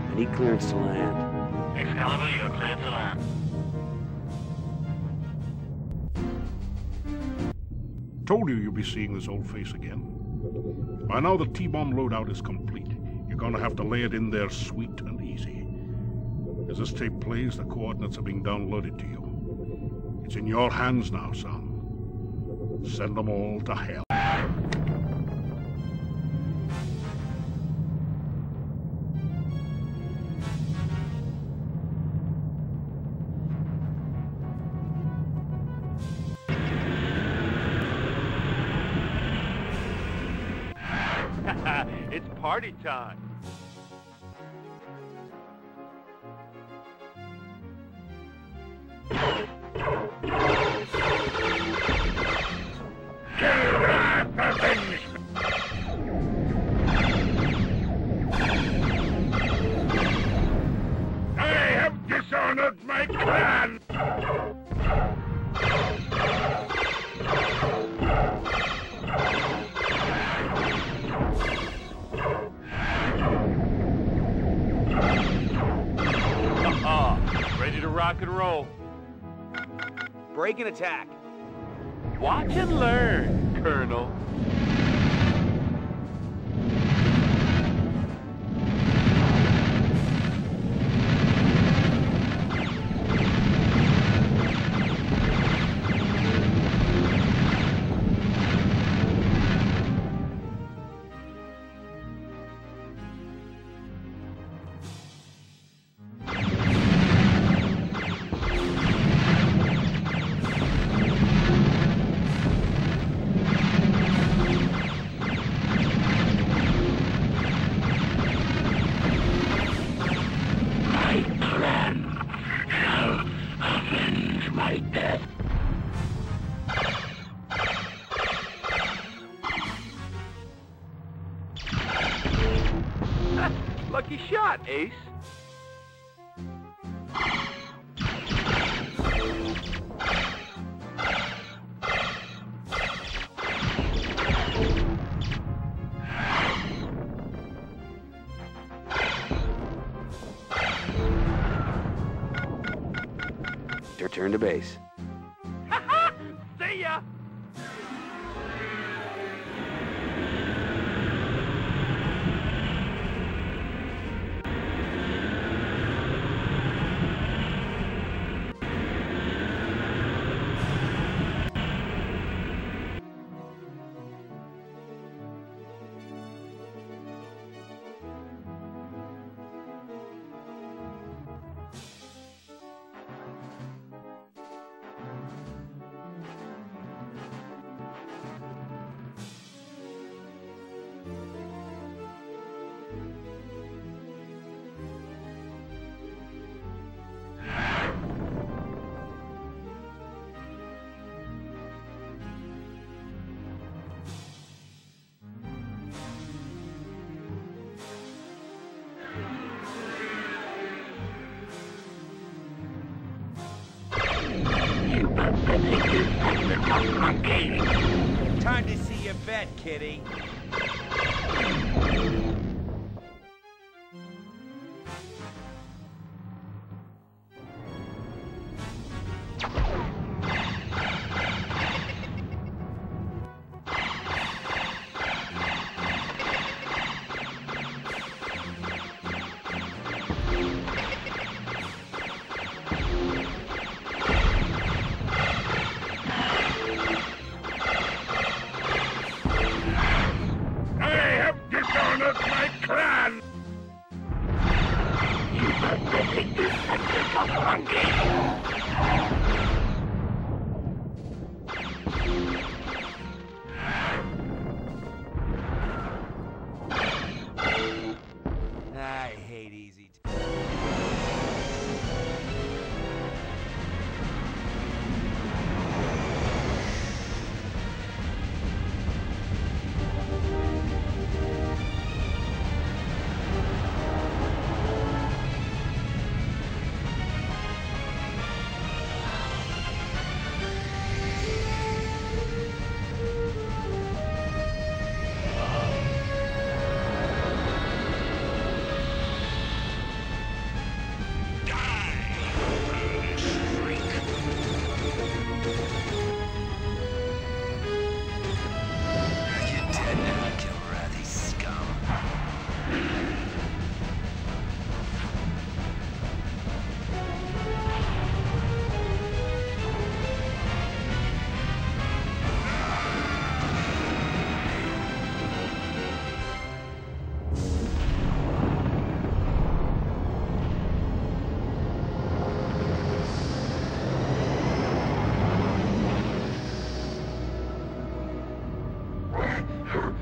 I need clearance to land. Excalibur, you're cleared to land. Told you you'd be seeing this old face again. By now the T-bomb loadout is complete. You're gonna have to lay it in there sweet and easy. As this tape plays, the coordinates are being downloaded to you. It's in your hands now, son. Send them all to hell. It's party time. I have dishonored my clan! Ready to rock and roll. Break and attack. Watch and learn, Colonel. Ace? Turn to base. See ya! Time to see your vet, kitty. I hate easy.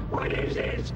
What is it?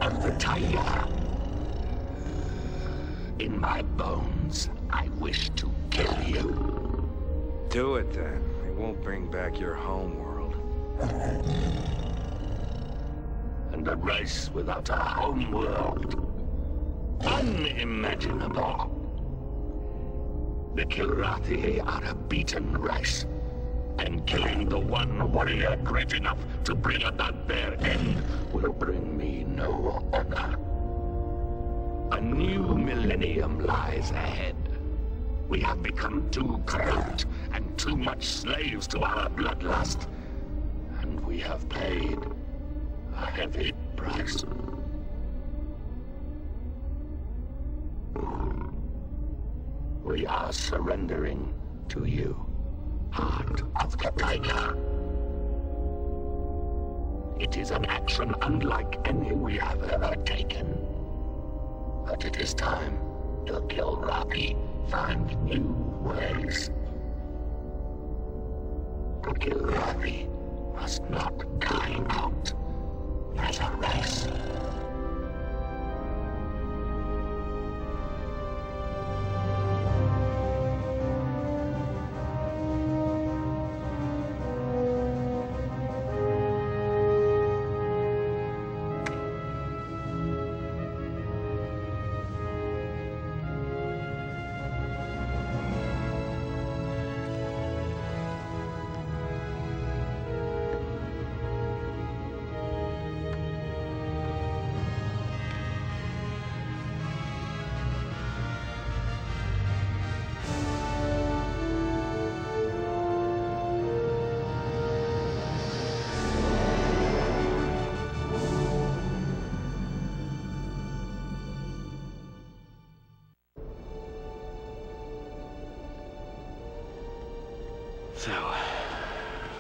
Of the tiger. In my bones, I wish to kill you. Do it then. won't bring back your home world. And a race without a home world. Unimaginable. The Kilrathi are a beaten race, and killing the one warrior great enough to bring about their end will bring me no honor. A new millennium lies ahead. We have become too corrupt and too much slaves to our bloodlust, and we have paid a heavy price. We are surrendering to you, Heart of the Tiger. It is an action unlike any we have ever taken. But it is time to kill Rocky, find new ways. The Kilrathi must not die out as a race. So,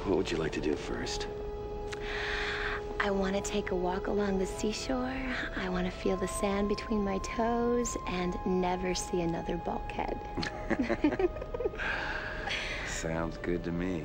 what would you like to do first? I want to take a walk along the seashore. I want to feel the sand between my toes and never see another bulkhead. Sounds good to me.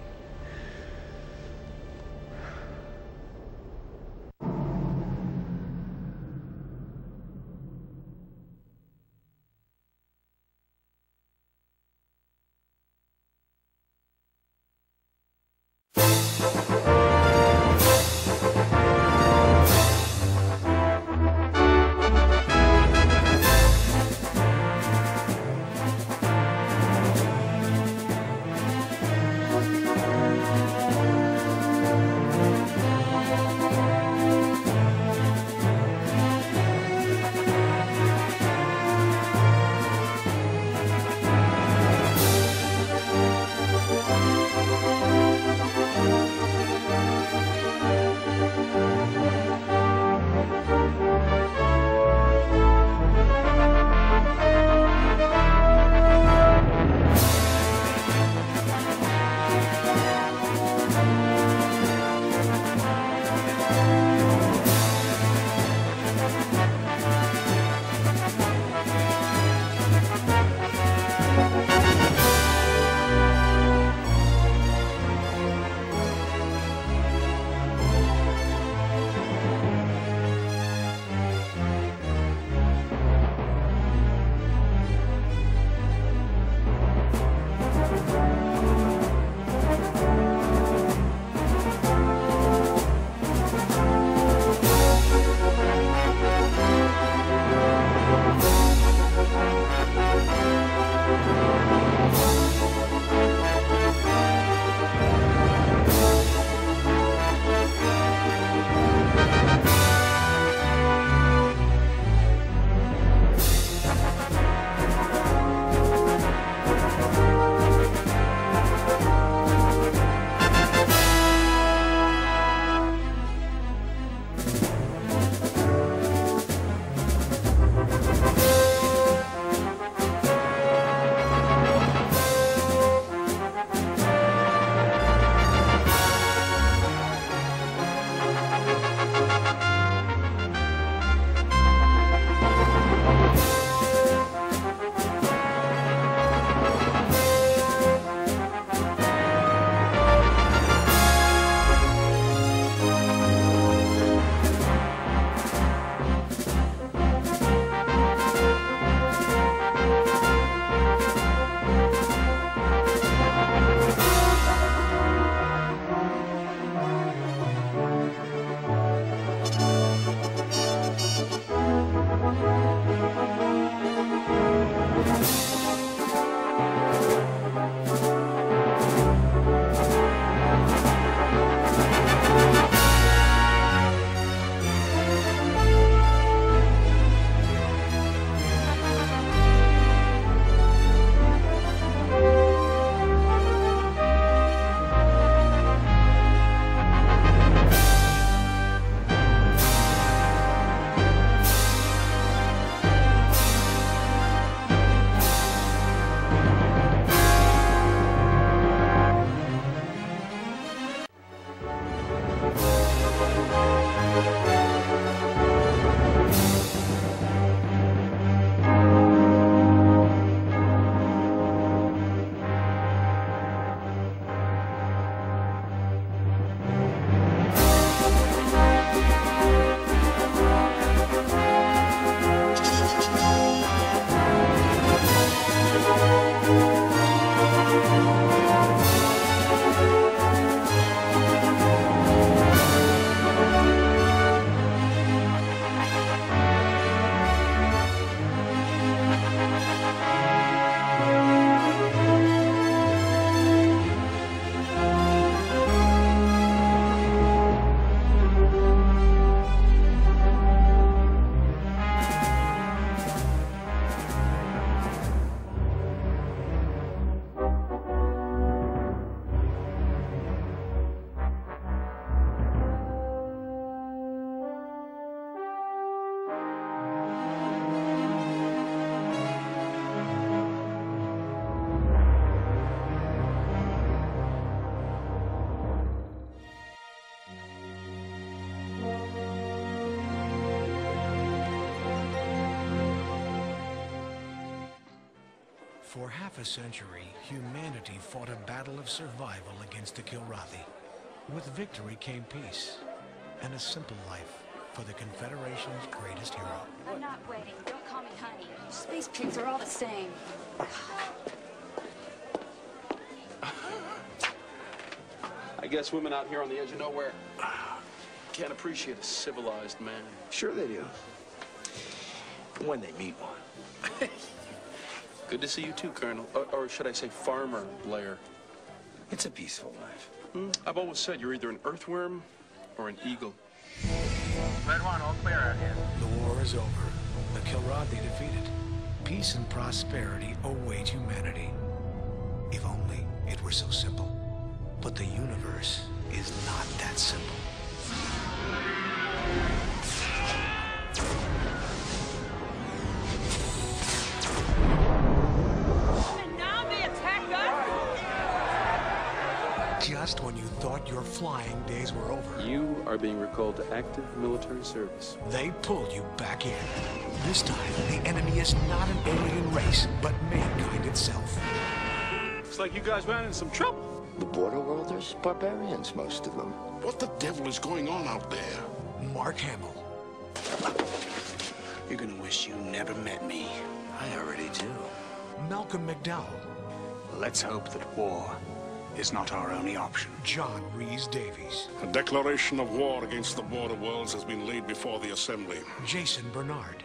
For half a century, humanity fought a battle of survival against the Kilrathi. With victory came peace, and a simple life for the Confederation's greatest hero. I'm not waiting. Don't call me honey. Space pigs are all the same. I guess women out here on the edge of nowhere can't appreciate a civilized man. Sure they do. When they meet one. Good to see you too, Colonel. Or should I say Farmer Blair. It's a peaceful life. I've always said you're either an earthworm or an eagle. Red One, all clear out here. The war is over. The Kilrathi defeated. Peace and prosperity await humanity. If only it were so simple. But the universe is not that simple. And now they attack us? Just when you thought your flying days were over, You are being recalled to active military service. they pulled you back in. This time, the enemy is not an alien race, but mankind itself. Looks like you guys ran into some trouble. The border worlders? Barbarians, most of them. What the devil is going on out there? Mark Hamill. You're gonna wish you never met me. I already do. Malcolm McDowell. Let's hope that war is not our only option. John Rhys Davies. A declaration of war against the border worlds has been laid before the Assembly. Jason Bernard.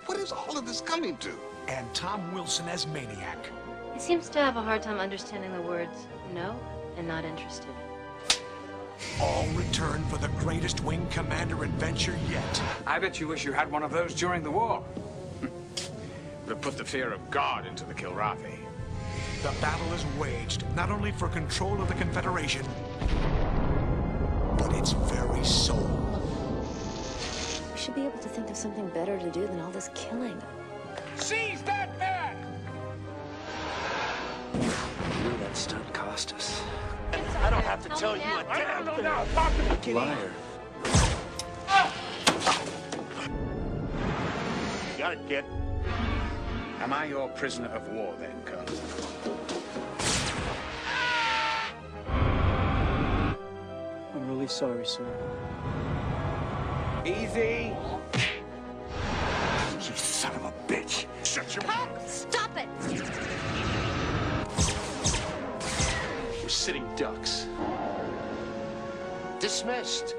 What is all of this coming to? And Tom Wilson as Maniac. He seems to have a hard time understanding the words no and not interested. All return for the greatest wing commander adventure yet. I bet you wish you had one of those during the war. Would have put the fear of God into the Kilrathi. The battle is waged not only for control of the Confederation, but its very soul. We should be able to think of something better to do than all this killing. Seize that man! That stunt cost us. I don't have to tell you a damn thing. Now, talk to me. Liar. Got it, kid. Am I your prisoner of war then, Colonel? I'm really sorry, sir. Easy. You son of a bitch. Shut your Help! Stop it! We're sitting ducks. Dismissed.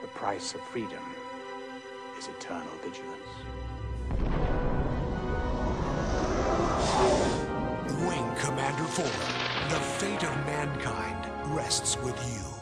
The price of freedom is eternal vigilance. Wing Commander 4, the fate of mankind rests with you.